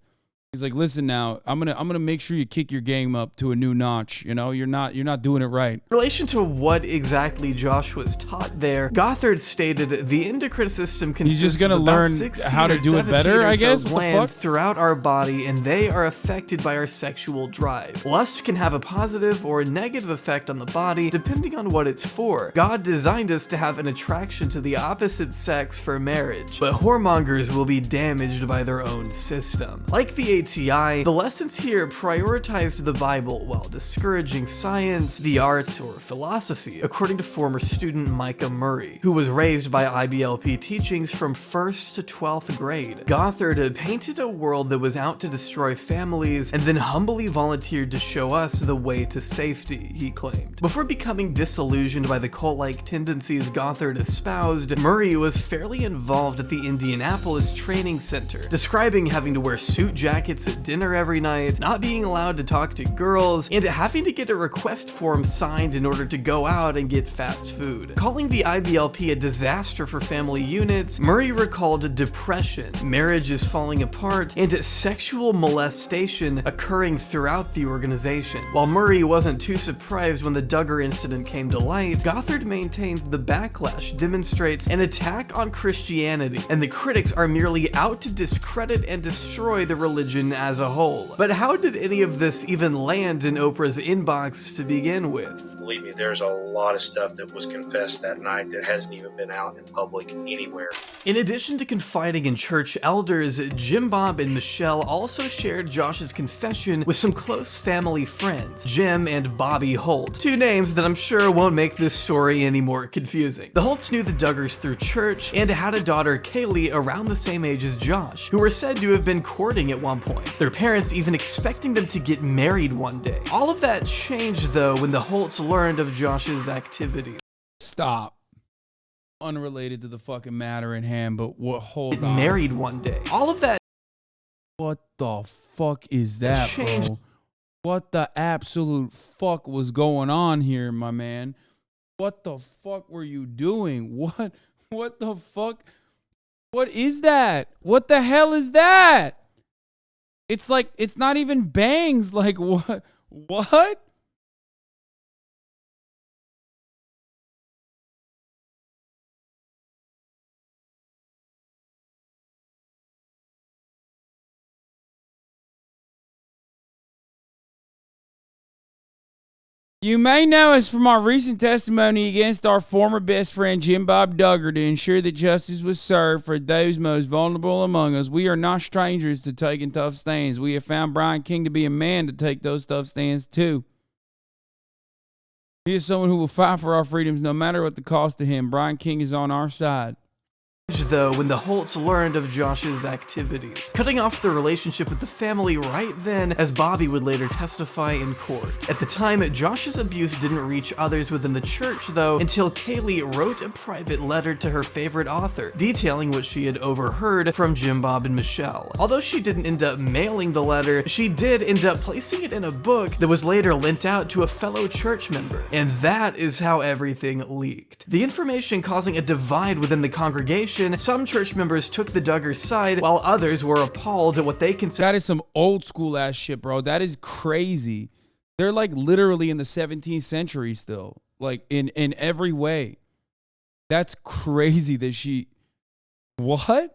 He's like, listen now, I'm gonna make sure you kick your game up to a new notch. You know, you're not doing it right. In relation to what exactly Josh was taught there, Gothard stated the endocrine system consists He's just gonna of learn how to do it better, I guess. What the fuck? Throughout our body, and they are affected by our sexual drive. Lust can have a positive or a negative effect on the body depending on what it's for. God designed us to have an attraction to the opposite sex for marriage, but whoremongers will be damaged by their own system. Like the ATI, the lessons here prioritized the Bible while discouraging science, the arts, or philosophy, according to former student Micah Murray, who was raised by IBLP teachings from 1st to 12th grade. Gothard painted a world that was out to destroy families and then humbly volunteered to show us the way to safety, he claimed. Before becoming disillusioned by the cult-like tendencies Gothard espoused, Murray was fairly involved at the Indianapolis Training Center, describing having to wear suit jackets at dinner every night, not being allowed to talk to girls, and having to get a request form signed in order to go out and get fast food. Calling the IBLP a disaster for family units, Murray recalled depression, marriages falling apart, and sexual molestation occurring throughout the organization. While Murray wasn't too surprised when the Duggar incident came to light, Gothard maintains the backlash demonstrates an attack on Christianity, and the critics are merely out to discredit and destroy the religion religion as a whole. But how did any of this even land in Oprah's inbox to begin with? Believe me, there's a lot of stuff that was confessed that night that hasn't even been out in public anywhere. In addition to confiding in church elders, Jim Bob and Michelle also shared Josh's confession with some close family friends, Jim and Bobby Holt, two names that I'm sure won't make this story any more confusing. The Holts knew the Duggars through church and had a daughter, Kaylee, around the same age as Josh, who were said to have been courting at one point, their parents even expecting them to get married one day. All of that changed though when the Holts learned of Josh's activities. Stop. Unrelated to the fucking matter in hand, but what? Hold on. Married one day. All of that. What the fuck is that, bro? What the absolute fuck was going on here, my man? What the fuck were you doing? What the fuck? What is that? What the hell is that? It's like, it's not even bangs. Like, what? What? You may know us from our recent testimony against our former best friend Jim Bob Duggar to ensure that justice was served for those most vulnerable among us. We are not strangers to taking tough stands. We have found Brian King to be a man to take those tough stands too. He is someone who will fight for our freedoms no matter what the cost to him. Brian King is on our side. Though when the Holts learned of Josh's activities, cutting off their relationship with the family right then, as Bobby would later testify in court. At the time, Josh's abuse didn't reach others within the church though, until Kaylee wrote a private letter to her favorite author, detailing what she had overheard from Jim Bob and Michelle. Although she didn't end up mailing the letter, she did end up placing it in a book that was later lent out to a fellow church member. And that is how everything leaked. The information causing a divide within the congregation. Some church members took the Duggars' side, while others were appalled at what they considered. That is some old school ass shit, bro. That is crazy. They're like literally in the 17th century still, like in every way. That's crazy that she. What?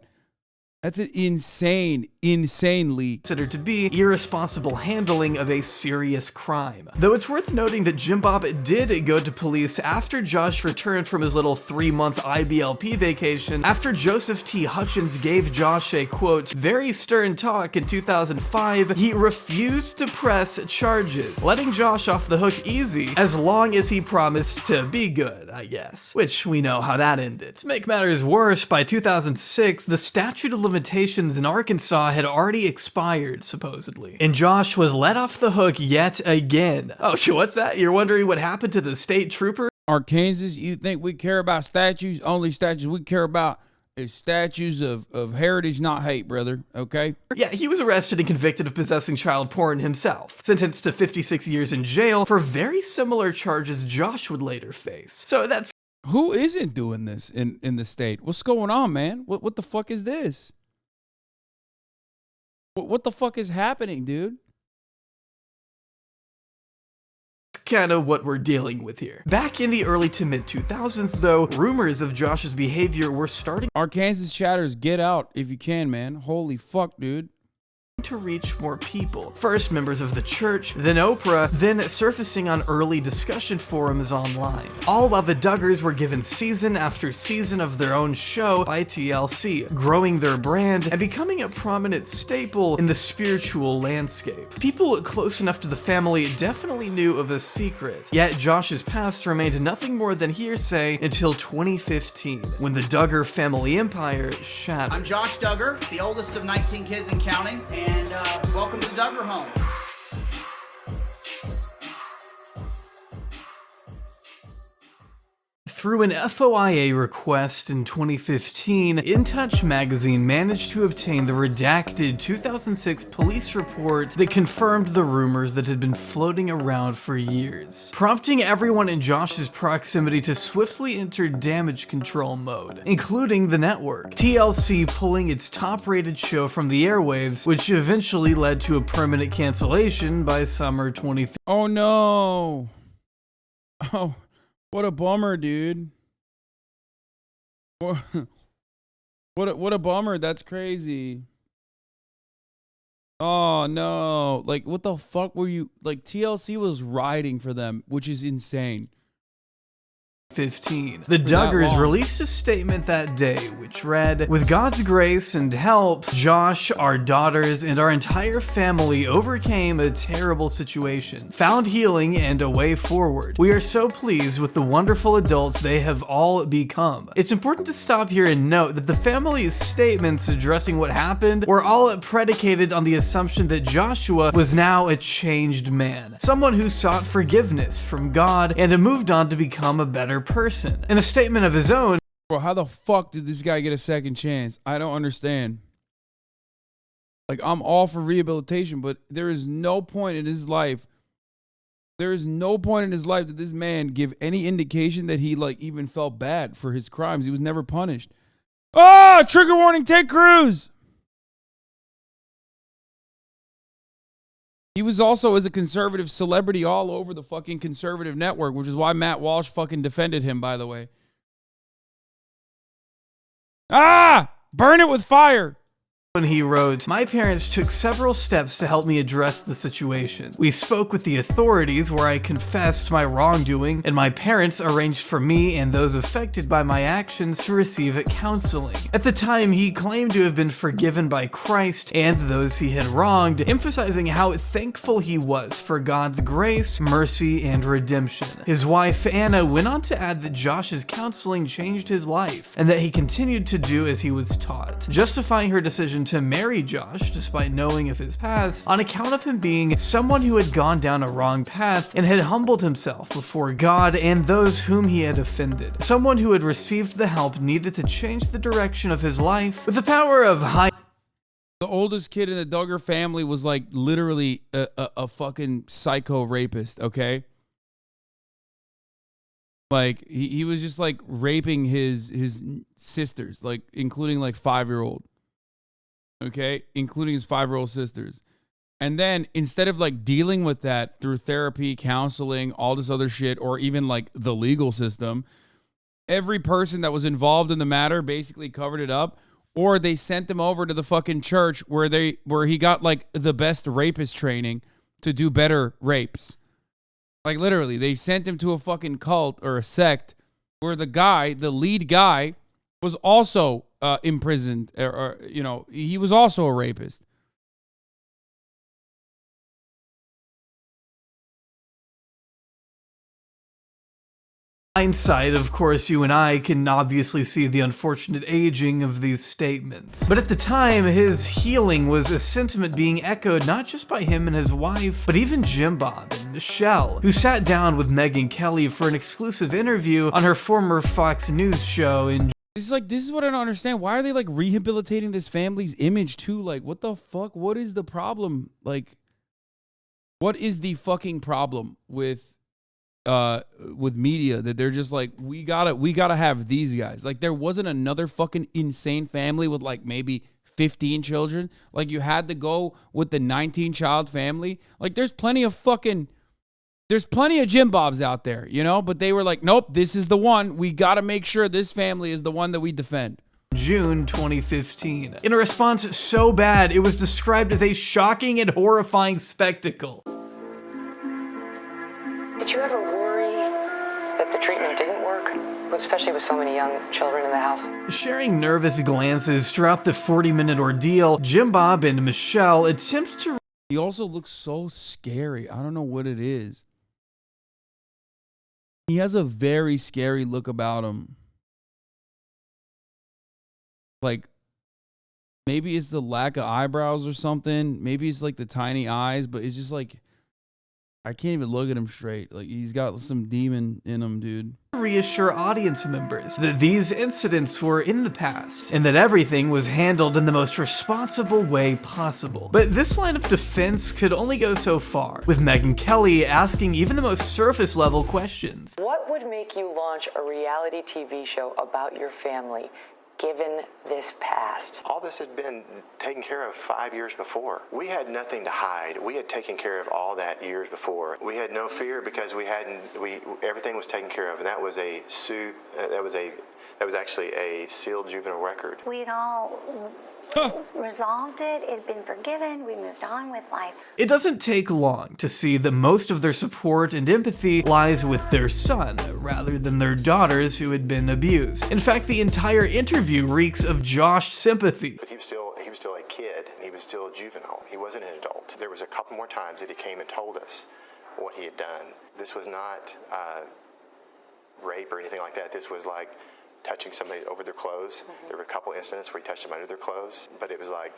That's an insane leak. Considered to be irresponsible handling of a serious crime. Though it's worth noting that Jim Bob did go to police after Josh returned from his little 3-month IBLP vacation, after Joseph T. Hutchins gave Josh a, quote, very stern talk in 2005, he refused to press charges, letting Josh off the hook easy, as long as he promised to be good, I guess. Which we know how that ended. To make matters worse, by 2006, the statute of limitations in Arkansas had already expired, supposedly. And Josh was let off the hook yet again. Oh, what's that? You're wondering what happened to the state trooper? Arkansas, you think we care about statues? Only statues we care about is statues of heritage, not hate, brother, okay? Yeah, he was arrested and convicted of possessing child porn himself, sentenced to 56 years in jail for very similar charges Josh would later face. So that's... Who isn't doing this in the state? What's going on, man? What the fuck is this? What the fuck is happening, dude? Kind of what we're dealing with here. Back in the early to mid 2000s though, rumors of Josh's behavior were starting. Arkansas chatters, get out if you can, man. Holy fuck, dude. To reach more people. First members of the church, then Oprah, then surfacing on early discussion forums online. All while the Duggars were given season after season of their own show by TLC, growing their brand and becoming a prominent staple in the spiritual landscape. People close enough to the family definitely knew of a secret, yet Josh's past remained nothing more than hearsay until 2015, when the Duggar family empire shattered. I'm Josh Duggar, the oldest of 19 kids and counting, and welcome to the Duggar home. Through an FOIA request in 2015, In Touch magazine managed to obtain the redacted 2006 police report that confirmed the rumors that had been floating around for years, prompting everyone in Josh's proximity to swiftly enter damage control mode, including the network. TLC pulling its top-rated show from the airwaves, which eventually led to a permanent cancellation by summer 2015. Oh no! Oh. What a bummer, dude. What a bummer. That's crazy. Oh no. Like, what the fuck were you, like, TLC was riding for them, which is insane. 15. The Duggars released a statement that day, which read, "With God's grace and help, Josh, our daughters, and our entire family overcame a terrible situation, found healing and a way forward. We are so pleased with the wonderful adults they have all become." It's important to stop here and note that the family's statements addressing what happened were all predicated on the assumption that Joshua was now a changed man, someone who sought forgiveness from God and moved on to become a better person. In a statement of his own, bro, how the fuck did this guy get a second chance? I don't understand. Like, I'm all for rehabilitation, but there is no point in his life. There is no point in his life that this man give any indication that he, like, even felt bad for his crimes. He was never punished. Ah, trigger warning, Ted Cruz. He was also, as a conservative, celebrity all over the fucking conservative network, which is why Matt Walsh fucking defended him, by the way. Ah! Burn it with fire! when he wrote, "My parents took several steps to help me address the situation. We spoke with the authorities where I confessed my wrongdoing, and my parents arranged for me and those affected by my actions to receive counseling. At the time, he claimed to have been forgiven by Christ and those he had wronged, emphasizing how thankful he was for God's grace, mercy, and redemption." His wife, Anna, went on to add that Josh's counseling changed his life, and that he continued to do as he was taught, justifying her decision to marry Josh despite knowing of his past on account of him being someone who had gone down a wrong path and had humbled himself before God and those whom he had offended. Someone who had received the help needed to change the direction of his life with the power of high. The oldest kid in the Duggar family was like literally a fucking psycho rapist, okay? Like he was just like raping his sisters, like including like 5-year-old. Okay, including his 5-year-old sisters. And then instead of like dealing with that through therapy, counseling, all this other shit, or even like the legal system, every person that was involved in the matter basically covered it up, or they sent him over to the fucking church where he got like the best rapist training to do better rapes. Like literally, they sent him to a fucking cult or a sect where the lead guy was also imprisoned, or you know, he was also a rapist. Hindsight, of course, you and I can obviously see the unfortunate aging of these statements. But at the time, his healing was a sentiment being echoed not just by him and his wife, but even Jim Bob and Michelle, who sat down with Megyn Kelly for an exclusive interview on her former Fox News show in. This is what I don't understand. Why are they like rehabilitating this family's image too? Like, what the fuck? What is the problem? Like, what is the fucking problem with media that they're just like, we gotta have these guys? Like, there wasn't another fucking insane family with like maybe 15 children. Like, you had to go with the 19-child family. Like, there's plenty of Jim Bobs out there, you know, but they were like, nope, this is the one. We got to make sure this family is the one that we defend. June 2015. In a response so bad, it was described as a shocking and horrifying spectacle. Did you ever worry that the treatment didn't work, especially with so many young children in the house? Sharing nervous glances throughout the 40-minute ordeal, Jim Bob and Michelle attempts to. He also looks so scary. I don't know what it is. He has a very scary look about him. Like, maybe it's the lack of eyebrows or something. Maybe it's like the tiny eyes, but it's just like, I can't even look at him straight. Like, he's got some demon in him, dude. Reassure audience members that these incidents were in the past and that everything was handled in the most responsible way possible. But this line of defense could only go so far, with Megyn Kelly asking even the most surface level questions. What would make you launch a reality TV show about your family, given this past? All this had been taken care of 5 years before. We had nothing to hide. We had taken care of all that years before. We had no fear because everything was taken care of, and that was that was actually a sealed juvenile record. We'd all resolved it. It had been forgiven. We moved on with life. It doesn't take long to see that most of their support and empathy lies with their son, rather than their daughters who had been abused. In fact, the entire interview reeks of Josh sympathy. But he was still a kid. He was still a juvenile. He wasn't an adult. There was a couple more times that he came and told us what he had done. This was not rape or anything like that. This was like touching somebody over their clothes. There were a couple incidents where he touched them under their clothes, but it was like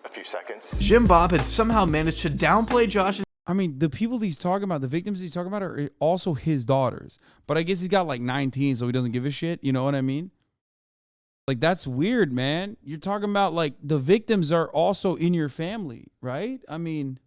a few seconds. Jim Bob had somehow managed to downplay Josh's... I mean, the people he's talking about, the victims he's talking about are also his daughters. But I guess he's got like 19, so he doesn't give a shit. You know what I mean? Like, that's weird, man. You're talking about, like, the victims are also in your family, right? I mean...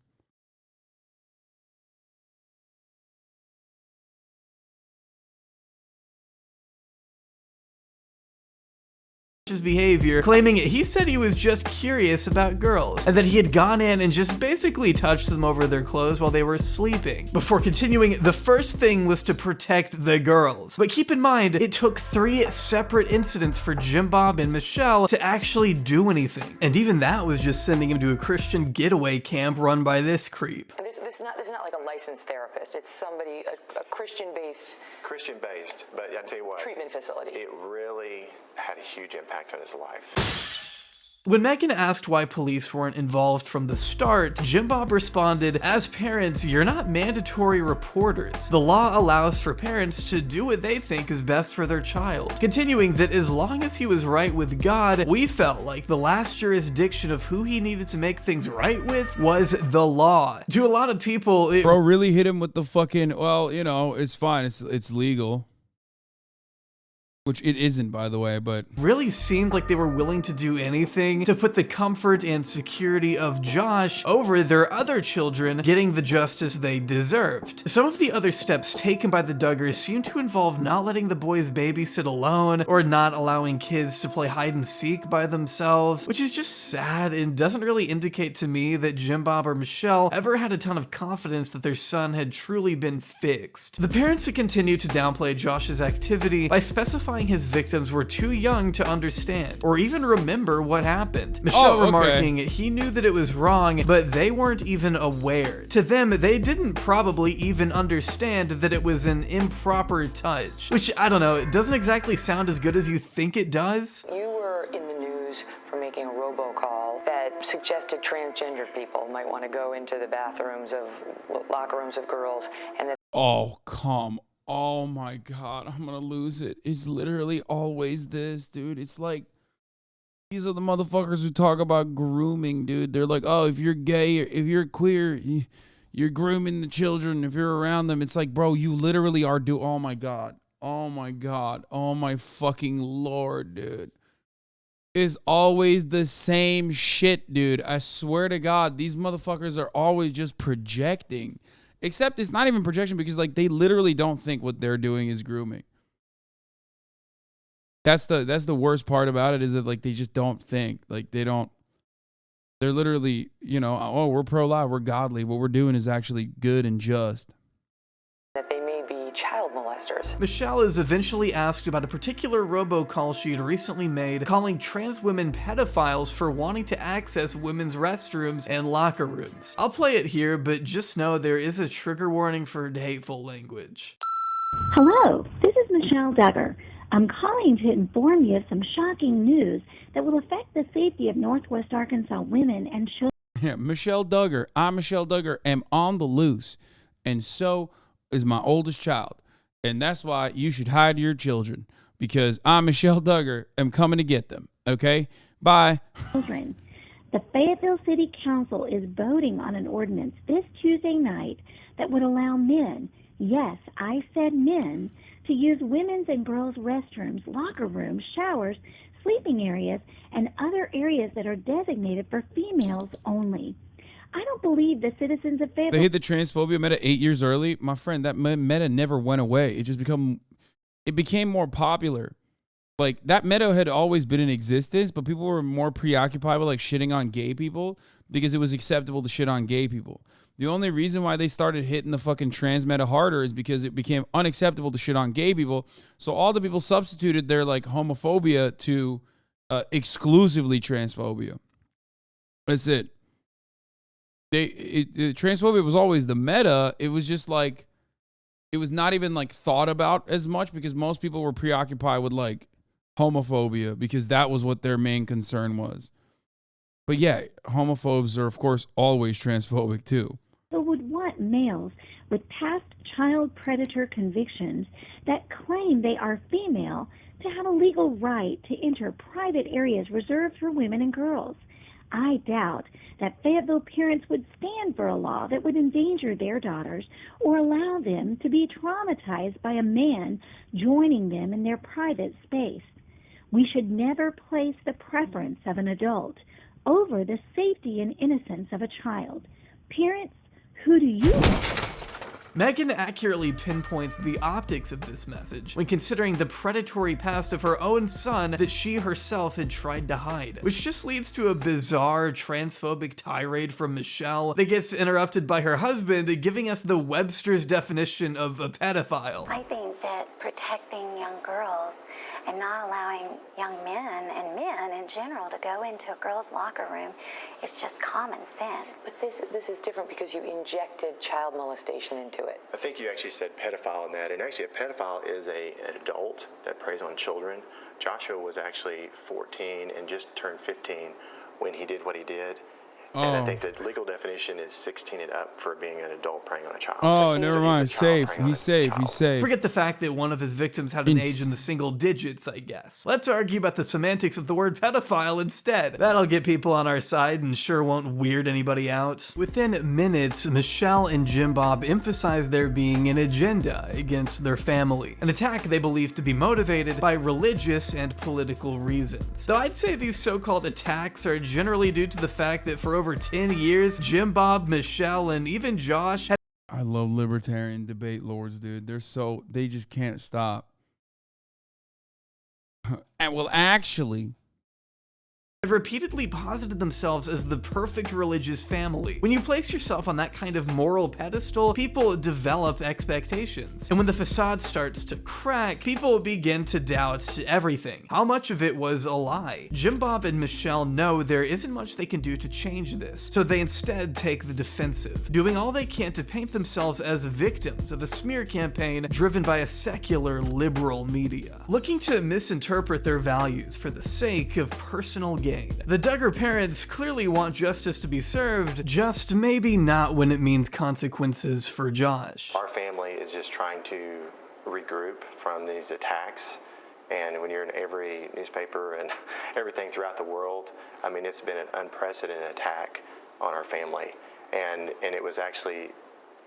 his behavior, claiming he said he was just curious about girls, and that he had gone in and just basically touched them over their clothes while they were sleeping. Before continuing, the first thing was to protect the girls. But keep in mind, it took 3 separate incidents for Jim Bob and Michelle to actually do anything. And even that was just sending him to a Christian getaway camp run by this creep. And this is not like a licensed therapist. It's somebody, a Christian-based... Christian-based, but I tell you what. Treatment facility. It really had a huge impact on his life. When Megan asked why police weren't involved from the start, Jim Bob responded, "As parents, you're not mandatory reporters. The law allows for parents to do what they think is best for their child." Continuing that as long as he was right with God, we felt like the last jurisdiction of who he needed to make things right with was the law. To a lot of people, Bro really hit him with the fucking, well, you know, it's fine, it's legal. Which it isn't, by the way, but... really seemed like they were willing to do anything to put the comfort and security of Josh over their other children getting the justice they deserved. Some of the other steps taken by the Duggars seemed to involve not letting the boys babysit alone, or not allowing kids to play hide and seek by themselves, which is just sad and doesn't really indicate to me that Jim Bob or Michelle ever had a ton of confidence that their son had truly been fixed. The parents had continued to downplay Josh's activity by specifying his victims were too young to understand or even remember what happened. Michelle remarking he knew that it was wrong, but they weren't even aware. To them, they didn't probably even understand that it was an improper touch, which, I don't know, it doesn't exactly sound as good as you think it does. You were in the news for making a robocall that suggested transgendered people might want to go into the bathrooms of locker rooms of girls, and that... Oh, come on. Oh my God, I'm gonna lose it. It's literally always this, dude. It's like, these are the motherfuckers who talk about grooming, dude. They're like, oh, if you're gay or if you're queer, you're grooming the children if you're around them. It's like, bro, you literally are oh my God. Oh my God. Oh my fucking Lord, dude. It's always the same shit, dude. I swear to God, these motherfuckers are always just projecting. Except it's not even projection because, like, they literally don't think what they're doing is grooming. That's the worst part about it, is that, like, they just don't think. Like, they're literally, you know, oh, we're pro-life, we're godly. What we're doing is actually good and just. that they may be child molesters. Michelle is eventually asked about a particular robocall she had recently made calling trans women pedophiles for wanting to access women's restrooms and locker rooms. I'll play it here, but just know there is a trigger warning for hateful language. Hello, this is Michelle Duggar. I'm calling to inform you of some shocking news that will affect the safety of Northwest Arkansas women and children. Yeah, Michelle Duggar. I, Michelle Duggar, am on the loose, and so is my oldest child. And that's why you should hide your children, because I, Michelle Duggar, am coming to get them. Okay? Bye. Children. The Fayetteville City Council is voting on an ordinance this Tuesday night that would allow men, yes, I said men, to use women's and girls' restrooms, locker rooms, showers, sleeping areas, and other areas that are designated for females only. I don't believe the citizens of Fayetteville... They hit the transphobia meta 8 years early. My friend, that meta never went away. It just became more popular. Like, that meta had always been in existence, but people were more preoccupied with, like, shitting on gay people because it was acceptable to shit on gay people. The only reason why they started hitting the fucking trans meta harder is because it became unacceptable to shit on gay people. So all the people substituted their, like, homophobia to exclusively transphobia. That's it. Transphobia was always the meta. It was just like, it was not even like thought about as much because most people were preoccupied with like homophobia because that was what their main concern was. But yeah, homophobes are of course always transphobic too. Who would want males with past child predator convictions that claim they are female to have a legal right to enter private areas reserved for women and girls? I doubt that Fayetteville parents would stand for a law that would endanger their daughters or allow them to be traumatized by a man joining them in their private space. We should never place the preference of an adult over the safety and innocence of a child. Parents, who do you want? Megan accurately pinpoints the optics of this message when considering the predatory past of her own son that she herself had tried to hide, which just leads to a bizarre transphobic tirade from Michelle that gets interrupted by her husband giving us the Webster's definition of a pedophile. I think that protecting young girls and not allowing young men and men in general to go into a girl's locker room is just common sense. But this is different because you injected child molestation into it. I think you actually said pedophile in that, and actually a pedophile is an adult that preys on children. Joshua was actually 14 and just turned 15 when he did what he did. And I think the legal definition is 16 and up for being an adult preying on a child. Oh, so never mind. Safe. He's safe. He's safe. Forget the fact that one of his victims had an age in the single digits, I guess. Let's argue about the semantics of the word pedophile instead. That'll get people on our side and sure won't weird anybody out. Within minutes, Michelle and Jim Bob emphasize there being an agenda against their family, an attack they believe to be motivated by religious and political reasons. Though I'd say these so-called attacks are generally due to the fact that for over 10 years, Jim Bob, Michelle, and even Josh had— I love libertarian debate lords, dude. They just can't stop. And well, actually, repeatedly posited themselves as the perfect religious family. When you place yourself on that kind of moral pedestal, people develop expectations. And when the facade starts to crack, people begin to doubt everything. How much of it was a lie? Jim Bob and Michelle know there isn't much they can do to change this, so they instead take the defensive, doing all they can to paint themselves as victims of a smear campaign driven by a secular liberal media, looking to misinterpret their values for the sake of personal gain. The Duggar parents clearly want justice to be served, just maybe not when it means consequences for Josh. Our family is just trying to regroup from these attacks, and when you're in every newspaper and everything throughout the world, I mean, it's been an unprecedented attack on our family, and it was actually—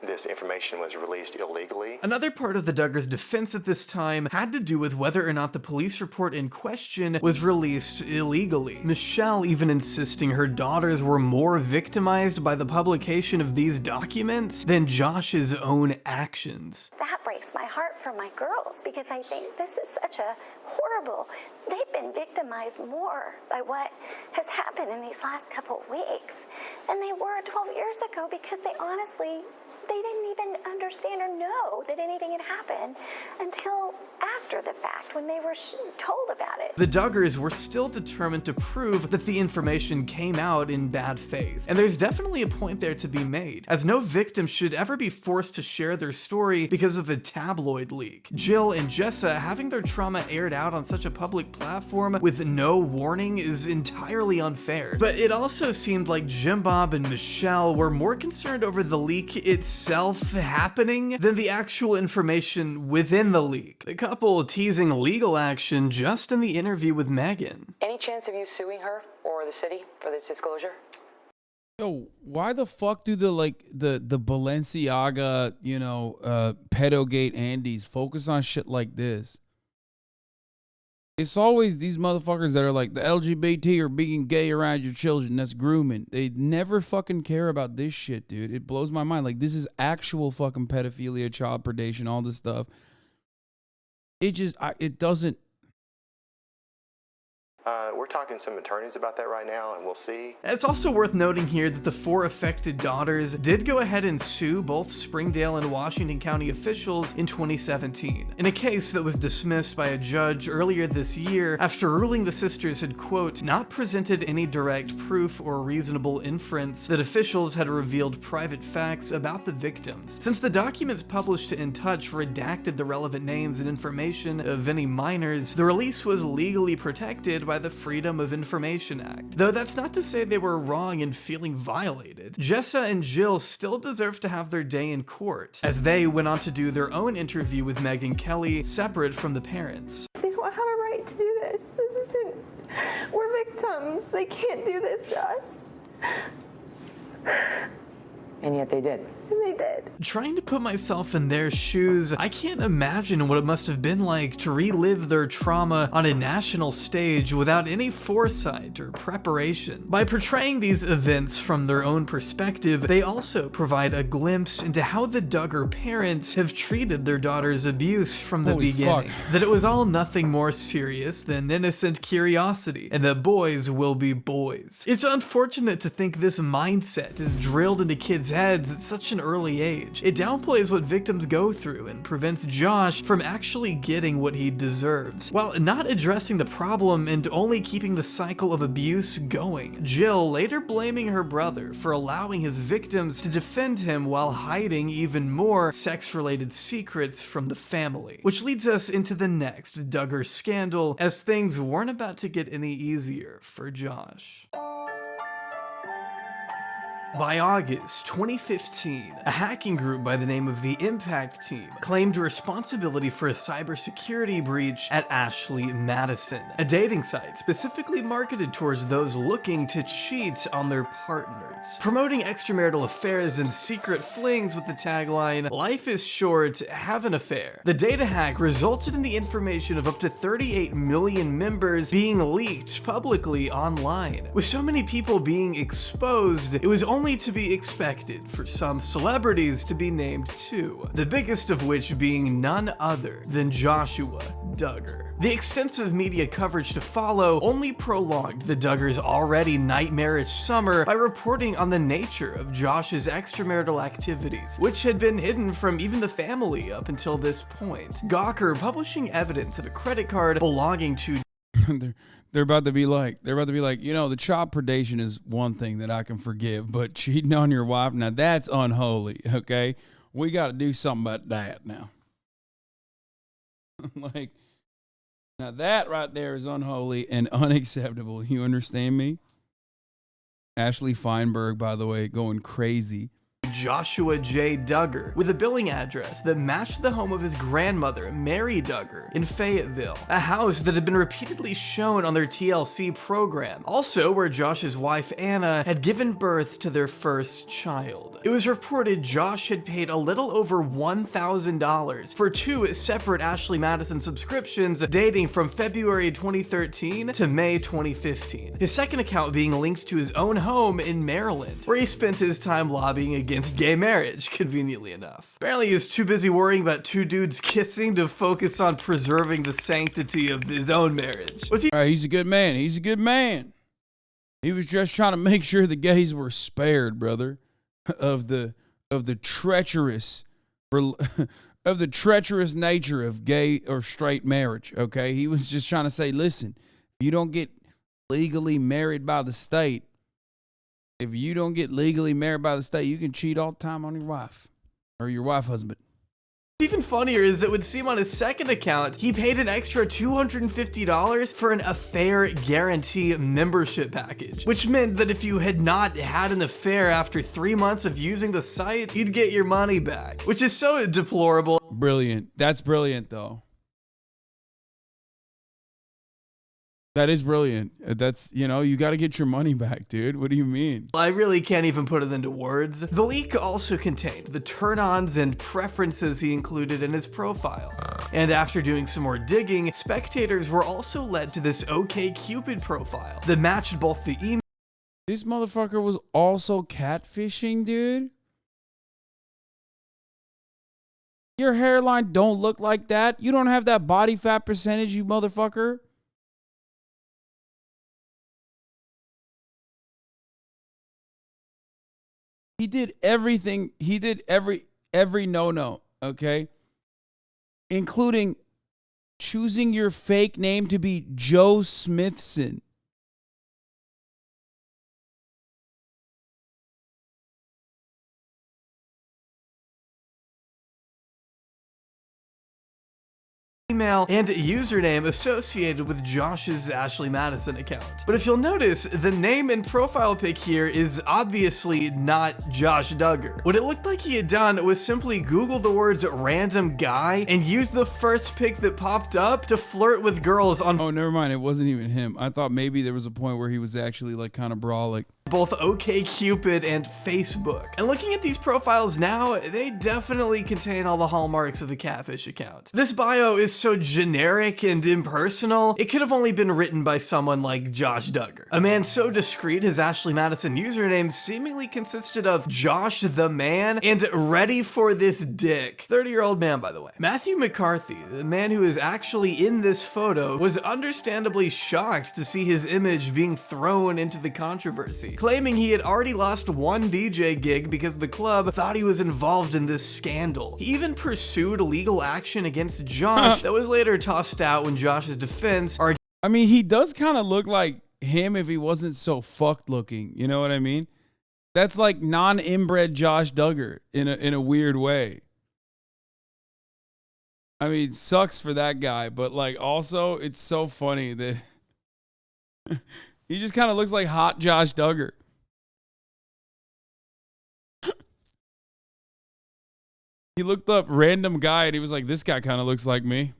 this information was released illegally. Another part of the Duggars' defense at this time had to do with whether or not the police report in question was released illegally. Michelle even insisting her daughters were more victimized by the publication of these documents than Josh's own actions. That breaks my heart for my girls because I think this is such a horrible— they've been victimized more by what has happened in these last couple of weeks than they were 12 years ago because they honestly— they didn't even understand or know that anything had happened until after the fact when they were told about it. The Duggars were still determined to prove that the information came out in bad faith. And there's definitely a point there to be made, as no victim should ever be forced to share their story because of a tabloid leak. Jill and Jessa having their trauma aired out on such a public platform with no warning is entirely unfair. But it also seemed like Jim Bob and Michelle were more concerned over the leak itself happening than the actual information within the leak. The couple teasing legal action just in the interview with Megan. Any chance of you suing her or the city for this disclosure? Yo, why the fuck do the Balenciaga, pedogate Andes focus on shit like this? It's always these motherfuckers that are like, the LGBT are being gay around your children. That's grooming. They never fucking care about this shit, dude. It blows my mind. Like, this is actual fucking pedophilia, child predation, all this stuff. It doesn't. We're talking to some attorneys about that right now, and we'll see. It's also worth noting here that the 4 affected daughters did go ahead and sue both Springdale and Washington County officials in 2017, in a case that was dismissed by a judge earlier this year after ruling the sisters had, quote, not presented any direct proof or reasonable inference that officials had revealed private facts about the victims. Since the documents published to In Touch redacted the relevant names and information of any minors, the release was legally protected by the Freedom of Information Act. Though that's not to say they were wrong in feeling violated. Jessa and Jill still deserve to have their day in court, as they went on to do their own interview with Megyn Kelly, separate from the parents. They don't have a right to do this. This isn't, we're victims. They can't do this to us. And yet they did. And they did. Trying to put myself in their shoes, I can't imagine what it must have been like to relive their trauma on a national stage without any foresight or preparation. By portraying these events from their own perspective, they also provide a glimpse into how the Duggar parents have treated their daughter's abuse from the beginning. That it was all nothing more serious than innocent curiosity, and that boys will be boys. It's unfortunate to think this mindset is drilled into kids' heads at such an early age. It downplays what victims go through and prevents Josh from actually getting what he deserves, while not addressing the problem and only keeping the cycle of abuse going. Jill later blaming her brother for allowing his victims to defend him while hiding even more sex-related secrets from the family. Which leads us into the next Duggar scandal, as things weren't about to get any easier for Josh. By August 2015, a hacking group by the name of the Impact Team claimed responsibility for a cybersecurity breach at Ashley Madison, a dating site specifically marketed towards those looking to cheat on their partners, promoting extramarital affairs and secret flings with the tagline, "Life is short, have an affair." The data hack resulted in the information of up to 38 million members being leaked publicly online. With so many people being exposed, it was only to be expected for some celebrities to be named too, the biggest of which being none other than Joshua Duggar. The extensive media coverage to follow only prolonged the Duggars' already nightmarish summer by reporting on the nature of Josh's extramarital activities, which had been hidden from even the family up until this point. Gawker publishing evidence of a credit card belonging to They're about to be like, you know, the child predation is one thing that I can forgive, but cheating on your wife, now that's unholy, okay? We got to do something about that now. Like, now that right there is unholy and unacceptable. You understand me? Ashley Feinberg, by the way, going crazy. Joshua J. Duggar, with a billing address that matched the home of his grandmother, Mary Duggar, in Fayetteville, a house that had been repeatedly shown on their TLC program, also where Josh's wife, Anna, had given birth to their first child. It was reported Josh had paid a little over $1,000 for 2 separate Ashley Madison subscriptions dating from February 2013 to May 2015, his second account being linked to his own home in Maryland, where he spent his time lobbying against gay marriage, conveniently enough. Apparently he was too busy worrying about 2 dudes kissing to focus on preserving the sanctity of his own marriage. He's a good man. He's a good man. He was just trying to make sure the gays were spared, brother, of the treacherous of the treacherous nature of gay or straight marriage, okay? He was just trying to say, listen, if you don't get legally married by the state, you can cheat all the time on your wife or your wife husband. Even funnier is it would seem on his second account, he paid an extra $250 for an affair guarantee membership package, which meant that if you had not had an affair after 3 months of using the site, you'd get your money back, which is so deplorable. Brilliant. That's brilliant, though. That is brilliant. That's, you know, you got to get your money back, dude. What do you mean? I really can't even put it into words. The leak also contained the turn-ons and preferences he included in his profile. And after doing some more digging, spectators were also led to this OkCupid profile that matched both the email. This motherfucker was also catfishing, dude. Your hairline don't look like that. You don't have that body fat percentage, you motherfucker. He did everything. He did every no-no, okay? Including choosing your fake name to be Joe Smithson. Email and username associated with Josh's Ashley Madison account. But if you'll notice, the name and profile pic here is obviously not Josh Duggar. What it looked like he had done was simply Google the words random guy and use the first pic that popped up to flirt with girls on— Oh, never mind. It wasn't even him. I thought maybe there was a point where he was actually like kind of brolic. Both OkCupid and Facebook. And looking at these profiles now, they definitely contain all the hallmarks of a catfish account. This bio is so generic and impersonal, it could have only been written by someone like Josh Duggar. A man so discreet, his Ashley Madison username seemingly consisted of Josh the Man and Ready for This Dick. 30-year-old man, by the way. Matthew McCarthy, the man who is actually in this photo, was understandably shocked to see his image being thrown into the controversy, claiming he had already lost one DJ gig because the club thought he was involved in this scandal. He even pursued legal action against Josh that was later tossed out when Josh's defense argued— I mean, he does kind of look like him if he wasn't so fucked looking. You know what I mean? That's like non-inbred Josh Duggar in a weird way. I mean, sucks for that guy, but like also it's so funny that he just kind of looks like hot Josh Duggar. He looked up random guy and he was like, this guy kind of looks like me.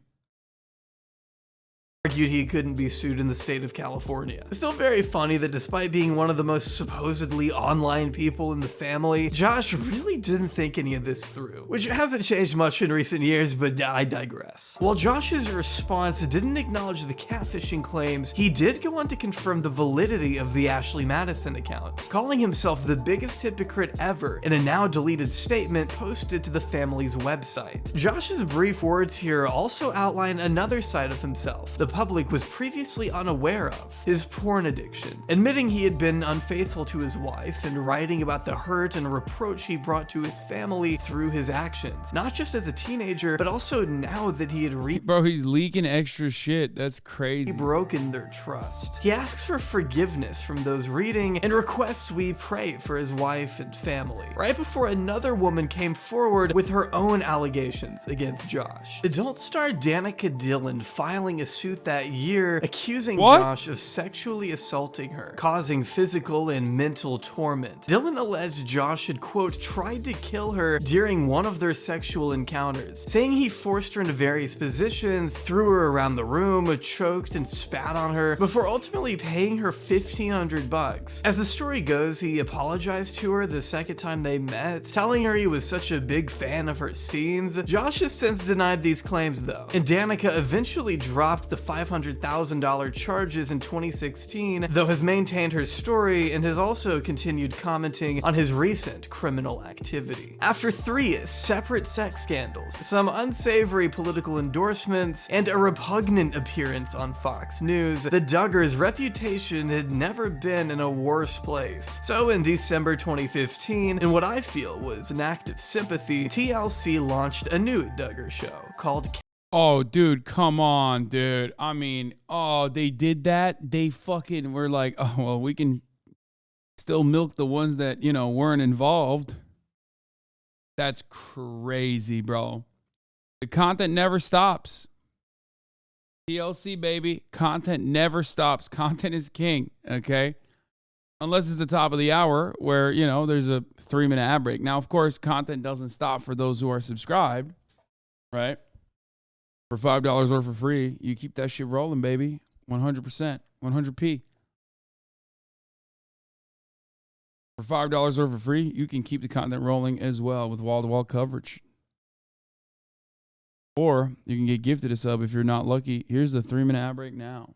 Argued he couldn't be sued in the state of California. It's still very funny that despite being one of the most supposedly online people in the family, Josh really didn't think any of this through, which hasn't changed much in recent years, but I digress. While Josh's response didn't acknowledge the catfishing claims, he did go on to confirm the validity of the Ashley Madison account, calling himself the biggest hypocrite ever in a now deleted statement posted to the family's website. Josh's brief words here also outline another side of himself the public was previously unaware of, his porn addiction, admitting he had been unfaithful to his wife and writing about the hurt and reproach he brought to his family through his actions, not just as a teenager, but also now that he had Bro, he's leaking extra shit. That's crazy. Broken their trust. He asks for forgiveness from those reading and requests we pray for his wife and family, right before another woman came forward with her own allegations against Josh. Adult star Danica Dillon filing a suit that year accusing Josh of sexually assaulting her, causing physical and mental torment. Dillon alleged Josh had, quote, tried to kill her during one of their sexual encounters, saying he forced her into various positions, threw her around the room, choked and spat on her, before ultimately paying her $1,500. As the story goes, he apologized to her the second time they met, telling her he was such a big fan of her scenes. Josh has since denied these claims though, and Danica eventually dropped the $500,000 charges in 2016, though has maintained her story and has also continued commenting on his recent criminal activity. After 3 separate sex scandals, some unsavory political endorsements, and a repugnant appearance on Fox News, the Duggars' reputation had never been in a worse place. So in December 2015, in what I feel was an act of sympathy, TLC launched a new Duggar show called Oh, dude, come on, dude. I mean, oh, they did that? They fucking were like, oh, well, we can still milk the ones that, you know, weren't involved. That's crazy, bro. The content never stops. TLC, baby. Content never stops. Content is king, okay? Unless it's the top of the hour where, you know, there's a 3-minute ad break. Now, of course, content doesn't stop for those who are subscribed, right? For $5 or for free, you keep that shit rolling, baby. 100%, 100p. For $5 or for free, you can keep the content rolling as well with wall-to-wall coverage. Or you can get gifted a sub if you're not lucky. Here's the 3-minute ad break now.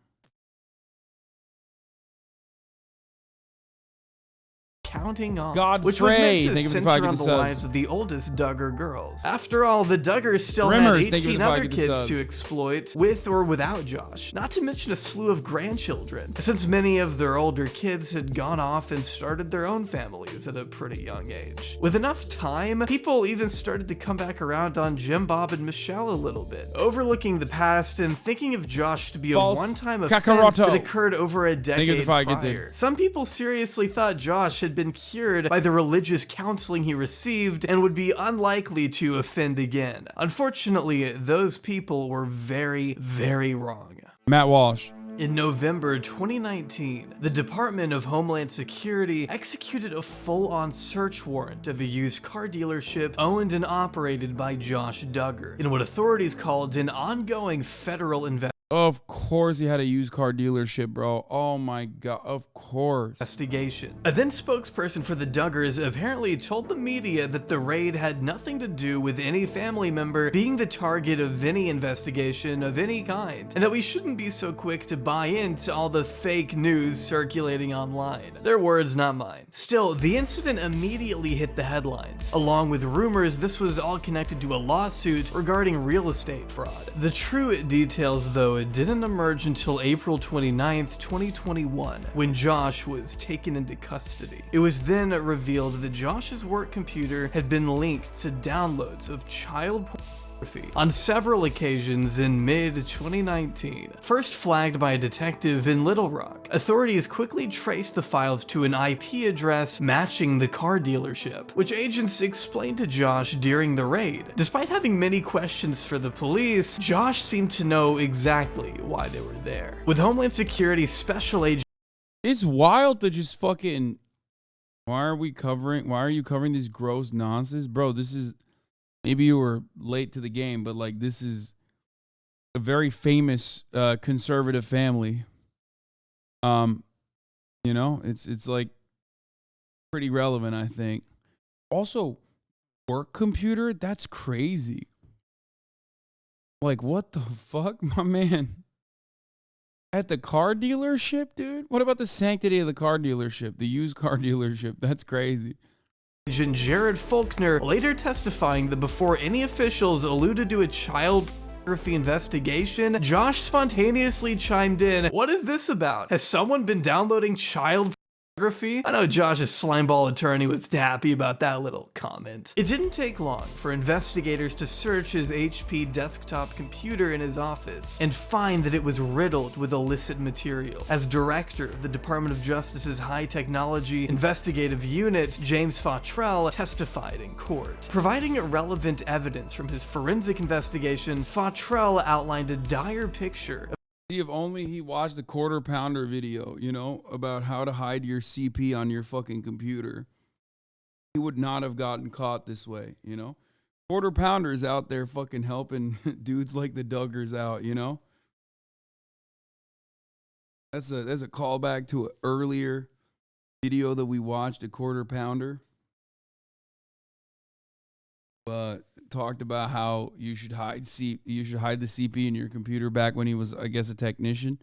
Counting On, Godfrey. which was meant to Thank you for the center 5 on get the the subs. lives of the oldest Duggar girls. After all, the Duggars still Rimmers, had thank you for 18 the 5 other get the kids subs. to exploit, with or without Josh, not to mention a slew of grandchildren, since many of their older kids had gone off and started their own families at a pretty young age. With enough time, people even started to come back around on Jim Bob and Michelle a little bit, overlooking the past and thinking of Josh to be a False one-time offense Kakaroto. that occurred over a decade if I get prior. Some people seriously thought Josh had been cured by the religious counseling he received and would be unlikely to offend again. Unfortunately, those people were very, very wrong. Matt Walsh. In November 2019, the Department of Homeland Security executed a full-on search warrant of a used car dealership owned and operated by Josh Duggar, in what authorities called an ongoing federal investigation. Of course he had a used car dealership, bro. Oh my god, of course. A then spokesperson for the Duggars apparently told the media that the raid had nothing to do with any family member being the target of any investigation of any kind, and that we shouldn't be so quick to buy into all the fake news circulating online. Their words, not mine. Still, the incident immediately hit the headlines, along with rumors this was all connected to a lawsuit regarding real estate fraud. The true details, though, it didn't emerge until April 29th, 2021, when Josh was taken into custody. It was then revealed that Josh's work computer had been linked to downloads of child pornography on several occasions in mid-2019. First flagged by a detective in Little Rock, authorities quickly traced the files to an IP address matching the car dealership, which agents explained to Josh during the raid. Despite having many questions for the police, Josh seemed to know exactly why they were there. With Homeland Security Special Agent... It's wild to just fucking... Why are you covering this gross nonsense? Bro, this is... Maybe you were late to the game, but like this is a very famous conservative family. You know, it's like pretty relevant, I think. Also, work computer, that's crazy. Like, what the fuck, my man? At the car dealership, dude? What about the sanctity of the car dealership? The used car dealership? That's crazy. Agent Jared Faulkner later testifying that before any officials alluded to a child pornography investigation, Josh spontaneously chimed in, "What is this about? Has someone been downloading child pornography?" I know Josh's slimeball attorney was happy about that little comment. It didn't take long for investigators to search his HP desktop computer in his office and find that it was riddled with illicit material. As director of the Department of Justice's High Technology Investigative Unit, James Fautrell testified in court. Providing relevant evidence from his forensic investigation, Fautrell outlined a dire picture. If only he watched the Quarter Pounder video, you know, about how to hide your CP on your fucking computer, he would not have gotten caught this way, you know? Quarter Pounder is out there fucking helping dudes like the Duggars out, you know? That's a callback to an earlier video that we watched, a Quarter Pounder. But talked about how you should hide the CP in your computer back when he was, I guess, a technician.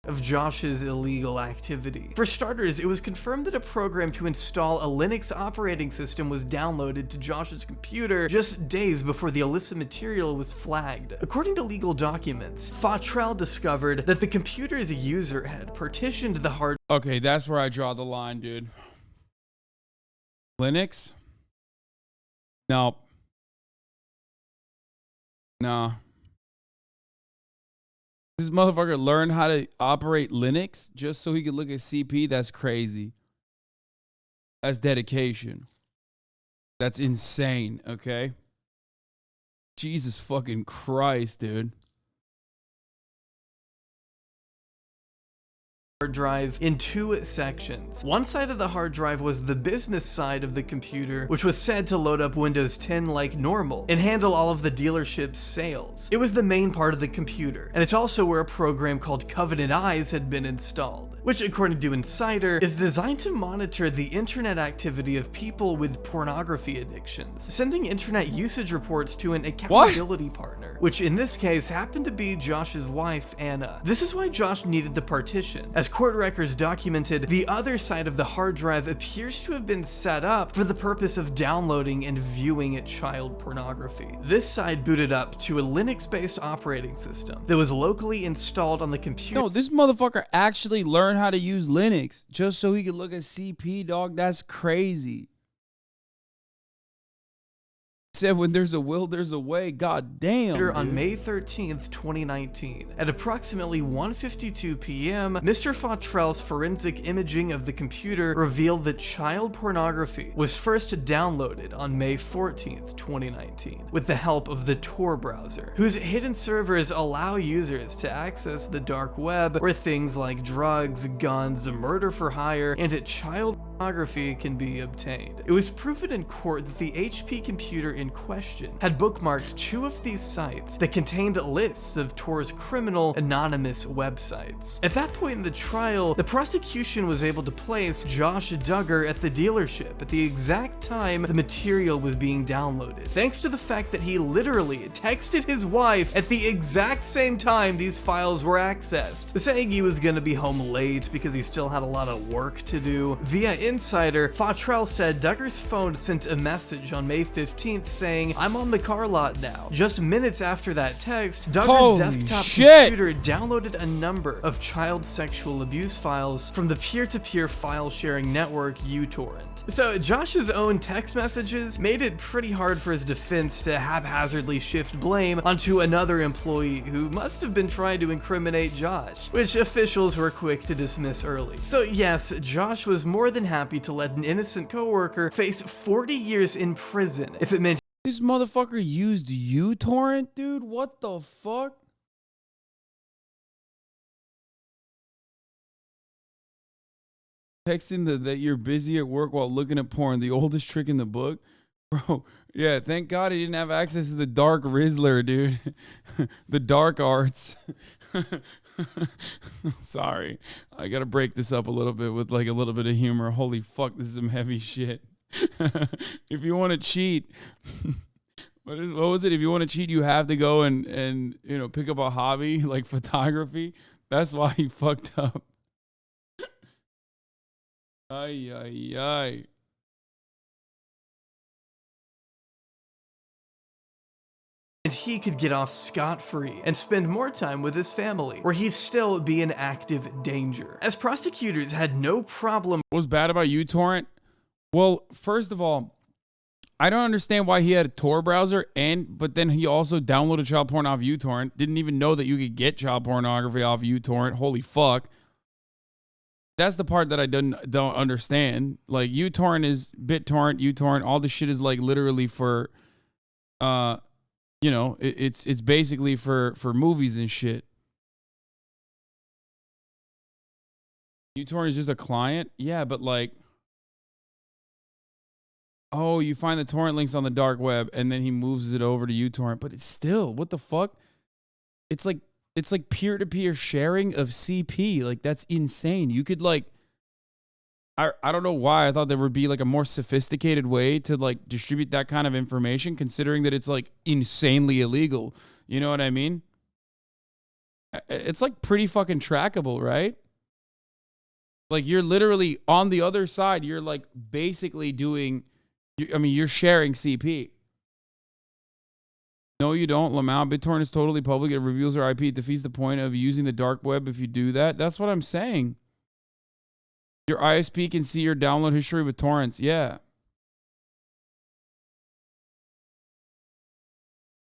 Of Josh's illegal activity. For starters, it was confirmed that a program to install a Linux operating system was downloaded to Josh's computer just days before the illicit material was flagged. According to legal documents, Fautrell discovered that the computer's user had partitioned the hard... Okay, that's where I draw the line, dude. Linux? No. Nah. This motherfucker learned how to operate Linux just so he could look at CP? That's crazy. That's dedication. That's insane, okay? Jesus fucking Christ, dude. Hard drive in two sections. One side of the hard drive was the business side of the computer, which was said to load up Windows 10 like normal and handle all of the dealership's sales. It was the main part of the computer, and it's also where a program called Covenant Eyes had been installed. which according to Insider is designed to monitor the internet activity of people with pornography addictions, sending internet usage reports to an accountability partner, which in this case happened to be Josh's wife, Anna. This is why Josh needed the partition. As court records documented, the other side of the hard drive appears to have been set up for the purpose of downloading and viewing child pornography. This side booted up to a Linux-based operating system that was locally installed on the computer. No, this motherfucker actually learned how to use Linux just so he could look at CP, dog. That's crazy. Said when there's a will, there's a way. God damn. On May 13th, 2019, at approximately 1:52 p.m., Mr. Fautrell's forensic imaging of the computer revealed that child pornography was first downloaded on May 14th, 2019, with the help of the Tor browser, whose hidden servers allow users to access the dark web, where things like drugs, guns, murder for hire, and child pornography can be obtained. It was proven in court that the HP computer in question had bookmarked 2 of these sites that contained lists of Tor's criminal anonymous websites. At that point in the trial, the prosecution was able to place Josh Duggar at the dealership at the exact time the material was being downloaded, thanks to the fact that he literally texted his wife at the exact same time these files were accessed, saying he was gonna be home late because he still had a lot of work to do. Via Insider, Fautrell said Duggar's phone sent a message on May 15th saying, "I'm on the car lot now." Just minutes after that text, Duggar's desktop computer downloaded a number of child sexual abuse files from the peer-to-peer file sharing network uTorrent. So Josh's own text messages made it pretty hard for his defense to haphazardly shift blame onto another employee who must have been trying to incriminate Josh, which officials were quick to dismiss early. So yes, Josh was more than happy to let an innocent coworker face 40 years in prison if it meant this motherfucker used uTorrent, dude. What the fuck? Texting that you're busy at work while looking at porn, the oldest trick in the book. Bro, yeah, thank God he didn't have access to the dark Rizzler, dude. The dark arts. Sorry. I gotta break this up a little bit with like a little bit of humor. Holy fuck, this is some heavy shit. If you want to cheat, what was it? If you want to cheat, you have to go and you know, pick up a hobby like photography. That's why he fucked up. Ay, ay, ay. And he could get off scot-free and spend more time with his family, where he'd still be in active danger, as prosecutors had no problem. What was bad about uTorrent? Well, first of all, I don't understand why he had a Tor browser, but then he also downloaded child porn off uTorrent. Didn't even know that you could get child pornography off uTorrent. Holy fuck. That's the part that I don't understand. Like, uTorrent is BitTorrent, uTorrent, all this shit is like literally for you know, it's basically for movies and shit. uTorrent is just a client? Yeah, but like, oh, you find the torrent links on the dark web and then he moves it over to uTorrent, but it's still, what the fuck? It's like peer-to-peer sharing of CP. Like, that's insane. You could like, I don't know why I thought there would be like a more sophisticated way to like distribute that kind of information, considering that it's like insanely illegal. You know what I mean? It's like pretty fucking trackable, right? Like, you're literally on the other side. You're like basically doing, I mean, you're sharing CP. No, you don't. Lamau, BitTorrent is totally public. It reveals our IP. It defeats the point of using the dark web if you do that. That's what I'm saying. Your ISP can see your download history with torrents. Yeah.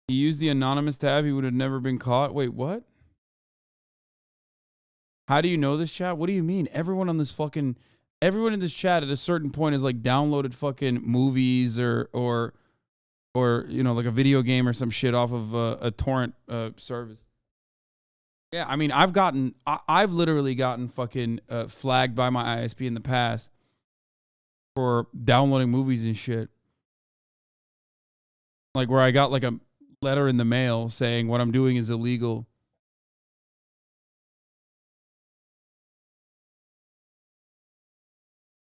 He used the anonymous tab. He would have never been caught. Wait, what? How do you know this, chat? What do you mean? Everyone in this chat at a certain point is like downloaded fucking movies or you know, like a video game or some shit off of a torrent service. Yeah, I mean, I've literally gotten fucking flagged by my ISP in the past for downloading movies and shit. Like, where I got like a letter in the mail saying what I'm doing is illegal.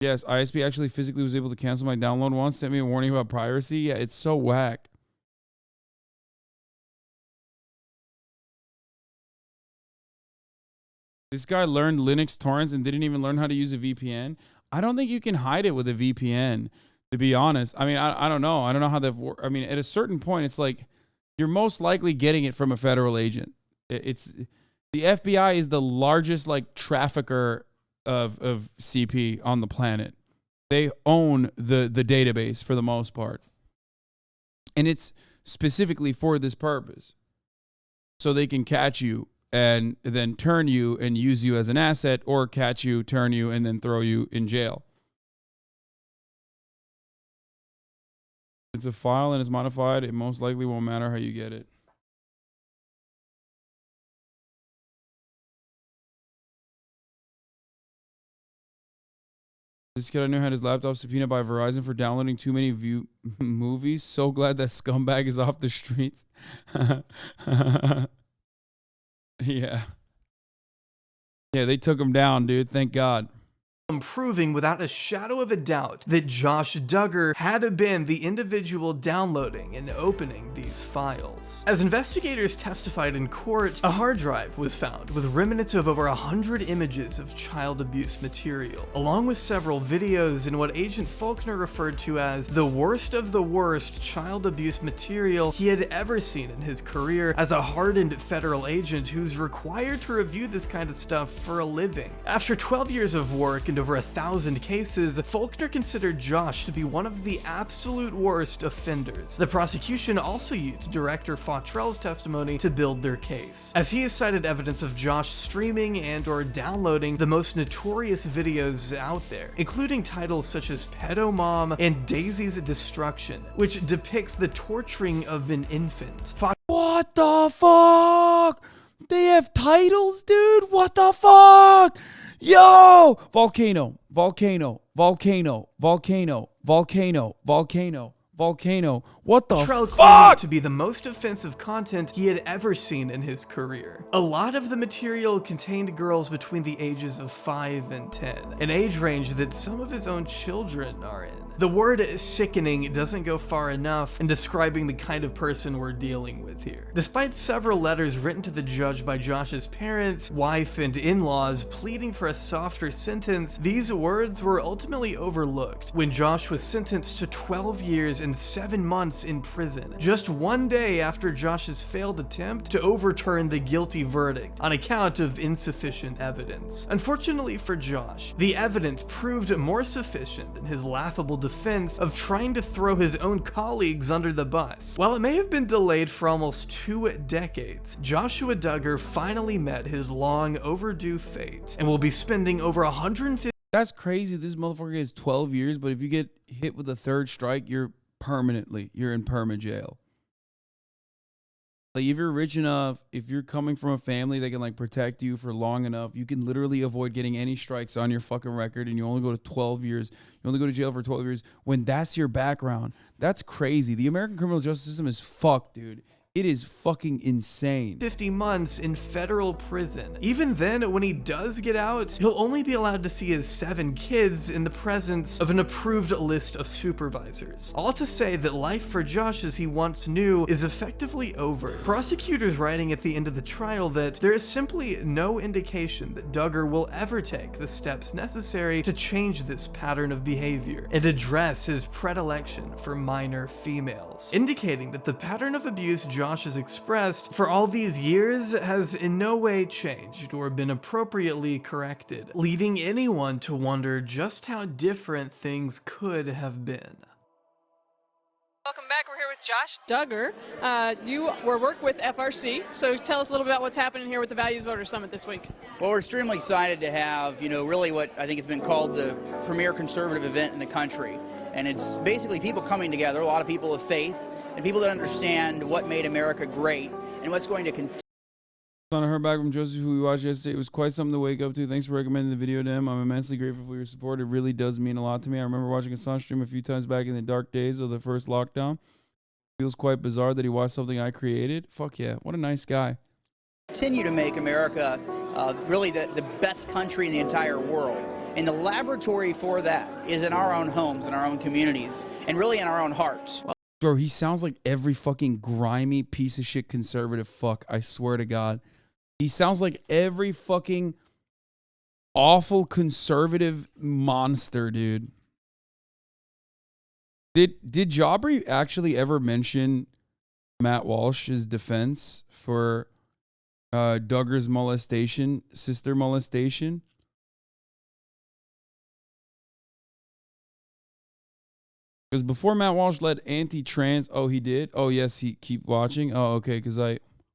Yes, ISP actually physically was able to cancel my download once, sent me a warning about piracy. Yeah, it's so whack. This guy learned Linux torrents and didn't even learn how to use a VPN. I don't think you can hide it with a VPN, to be honest. I mean, I don't know. I don't know how that works. I mean, at a certain point, it's like you're most likely getting it from a federal agent. It's the FBI is the largest like trafficker of CP on the planet. They own the database for the most part. And it's specifically for this purpose. So they can catch you and then turn you and use you as an asset, or catch you, turn you, and then throw you in jail. It's a file and it's modified. It most likely won't matter how you get it. This kid I knew had his laptop subpoenaed by Verizon for downloading too many movies. So glad that scumbag is off the streets. Yeah. Yeah, they took him down, dude. Thank God. Proving without a shadow of a doubt that Josh Duggar had been the individual downloading and opening these files. As investigators testified in court, a hard drive was found with remnants of over 100 images of child abuse material, along with several videos and what Agent Faulkner referred to as the worst of the worst child abuse material he had ever seen in his career as a hardened federal agent who's required to review this kind of stuff for a living. After 12 years of work and over 1,000 cases, Faulkner considered Josh to be one of the absolute worst offenders. The prosecution also used Director Fautrell's testimony to build their case, as he has cited evidence of Josh streaming and or downloading the most notorious videos out there, including titles such as Pedo Mom and Daisy's Destruction, which depicts the torturing of an infant. What the fuck? They have titles, dude? What the fuck? Yo! Volcano, volcano, volcano, volcano, volcano, volcano, volcano. What the fuck? To be the most offensive content he had ever seen in his career. A lot of the material contained girls between the ages of 5 and 10, an age range that some of his own children are in. The word sickening doesn't go far enough in describing the kind of person we're dealing with here. Despite several letters written to the judge by Josh's parents, wife, and in-laws pleading for a softer sentence, these words were ultimately overlooked when Josh was sentenced to 12 years and 7 months in prison, just one day after Josh's failed attempt to overturn the guilty verdict on account of insufficient evidence. Unfortunately for Josh, the evidence proved more sufficient than his laughable defense of trying to throw his own colleagues under the bus. While it may have been delayed for almost 2 decades, Joshua Duggar finally met his long overdue fate and will be spending over 150. That's crazy. This motherfucker gets 12 years, but if you get hit with a third strike, you're in perma jail. Like, if you're rich enough, if you're coming from a family that can like protect you for long enough, you can literally avoid getting any strikes on your fucking record, and you only go to 12 years. You only go to jail for 12 years when that's your background. That's crazy. The American criminal justice system is fucked, dude. It is fucking insane. 50 months in federal prison. Even then, when he does get out, he'll only be allowed to see his 7 kids in the presence of an approved list of supervisors. All to say that life for Josh as he once knew is effectively over. Prosecutors writing at the end of the trial that there is simply no indication that Duggar will ever take the steps necessary to change this pattern of behavior and address his predilection for minor females, indicating that the pattern of abuse Josh has expressed for all these years has in no way changed or been appropriately corrected, leading anyone to wonder just how different things could have been. Welcome back. We're here with Josh Duggar. You were working with FRC, so tell us a little bit about what's happening here with the Values Voters Summit this week. Well, we're extremely excited to have, really what I think has been called the premier conservative event in the country. And it's basically people coming together, a lot of people of faith, and people that understand what made America great and what's going to continue. I heard back from Joseph, who we watched yesterday. It was quite something to wake up to. Thanks for recommending the video to him. I'm immensely grateful for your support. It really does mean a lot to me. I remember watching Hasan stream a few times back in the dark days of the first lockdown. It feels quite bizarre that he watched something I created. Fuck yeah, what a nice guy. Continue to make America really the best country in the entire world. And the laboratory for that is in our own homes, in our own communities, and really in our own hearts. Bro, he sounds like every fucking grimy piece of shit conservative fuck. I swear to God. He sounds like every fucking awful conservative monster, dude. Did Jabri actually ever mention Matt Walsh's defense for Duggars molestation, sister molestation? Because before Matt Walsh led anti-trans, oh, he did? Oh, yes, he keep watching? Oh, okay, because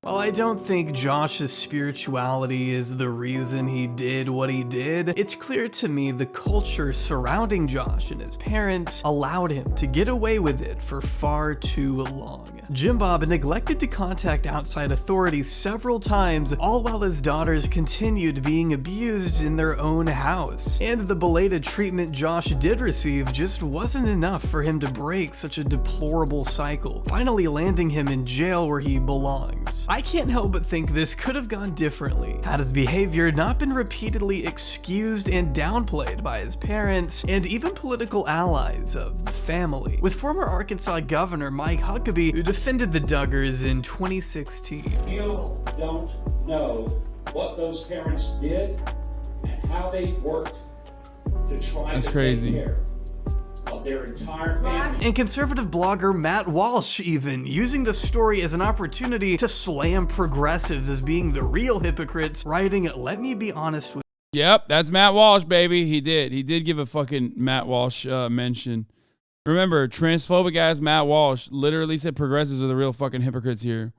While I don't think Josh's spirituality is the reason he did what he did, it's clear to me the culture surrounding Josh and his parents allowed him to get away with it for far too long. Jim Bob neglected to contact outside authorities several times, all while his daughters continued being abused in their own house. And the belated treatment Josh did receive just wasn't enough for him to break such a deplorable cycle, finally landing him in jail where he belongs. I can't help but think this could have gone differently had his behavior not been repeatedly excused and downplayed by his parents and even political allies of the family, with former Arkansas Governor Mike Huckabee, who defended the Duggars in 2016. You don't know what those parents did and how they worked to try to take care of their entire family. And conservative blogger Matt Walsh even using the story as an opportunity to slam progressives as being the real hypocrites, writing, "Let me be honest with you." Yep, that's Matt Walsh, baby. He did give a fucking Matt Walsh mention. Remember, transphobic ass Matt Walsh literally said progressives are the real fucking hypocrites here.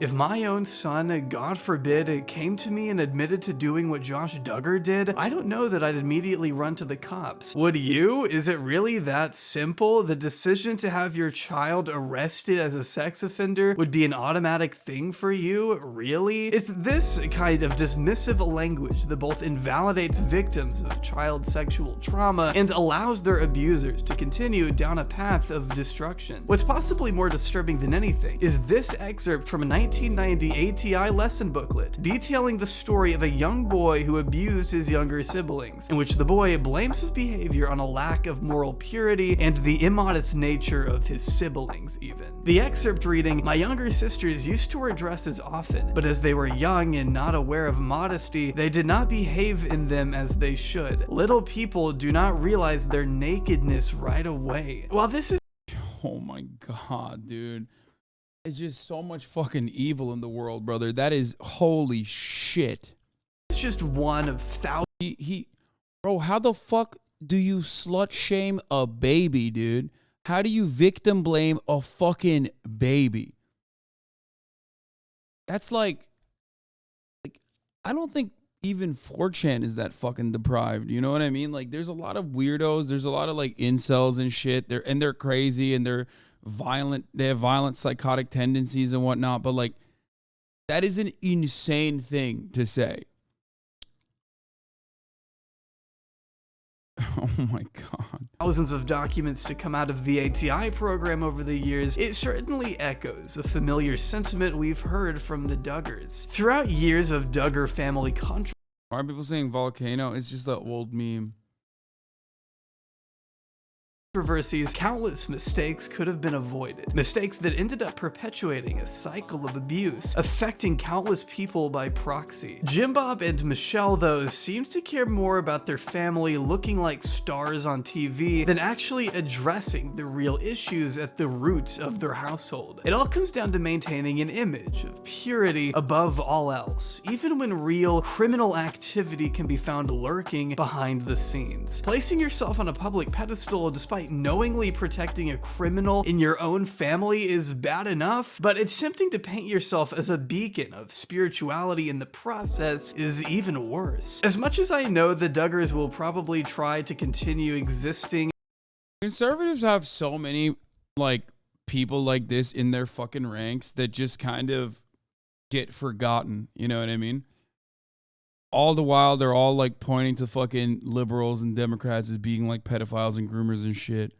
If my own son, God forbid, came to me and admitted to doing what Josh Duggar did, I don't know that I'd immediately run to the cops. Would you? Is it really that simple? The decision to have your child arrested as a sex offender would be an automatic thing for you? Really? It's this kind of dismissive language that both invalidates victims of child sexual trauma and allows their abusers to continue down a path of destruction. What's possibly more disturbing than anything is this excerpt from a 1990 ATI lesson booklet detailing the story of a young boy who abused his younger siblings, in which the boy blames his behavior on a lack of moral purity and the immodest nature of his siblings even. The excerpt reading, "My younger sisters used to wear dresses often, but as they were young and not aware of modesty, they did not behave in them as they should. Little people do not realize their nakedness right away." While this is Oh my God, dude. It's just so much fucking evil in the world, brother. That is holy shit. It's just one of thousands. Bro, how the fuck do you slut shame a baby, dude? How do you victim blame a fucking baby? That's like I don't think even 4chan is that fucking deprived. You know what I mean? Like, there's a lot of weirdos. There's a lot of like incels and shit. They're crazy and they're violent. They have violent psychotic tendencies and whatnot. But like, that is an insane thing to say. Oh my God. Thousands of documents to come out of the ATI program over the years, it certainly echoes a familiar sentiment we've heard from the Duggars. Throughout years of Duggar family controversy. Why are people saying volcano? It's just that old meme. Countless mistakes could have been avoided. Mistakes that ended up perpetuating a cycle of abuse, affecting countless people by proxy. Jim Bob and Michelle, though, seems to care more about their family looking like stars on TV than actually addressing the real issues at the root of their household. It all comes down to maintaining an image of purity above all else, even when real criminal activity can be found lurking behind the scenes. Placing yourself on a public pedestal despite knowingly protecting a criminal in your own family is bad enough, but attempting to paint yourself as a beacon of spirituality in the process is even worse. As much as I know the Duggars will probably try to continue existing, conservatives have so many like people like this in their fucking ranks that just kind of get forgotten. You know what I mean? All the while, they're all like pointing to fucking liberals and Democrats as being like pedophiles and groomers and shit.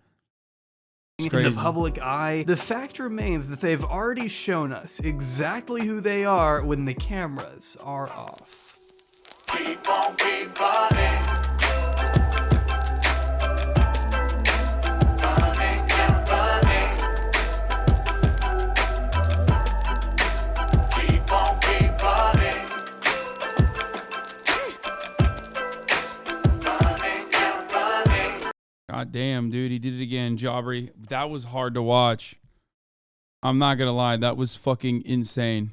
In the public eye, the fact remains that they've already shown us exactly who they are when the cameras are off. Keep on, keep running. God damn, dude. He did it again. Jaubrey. That was hard to watch. I'm not going to lie. That was fucking insane.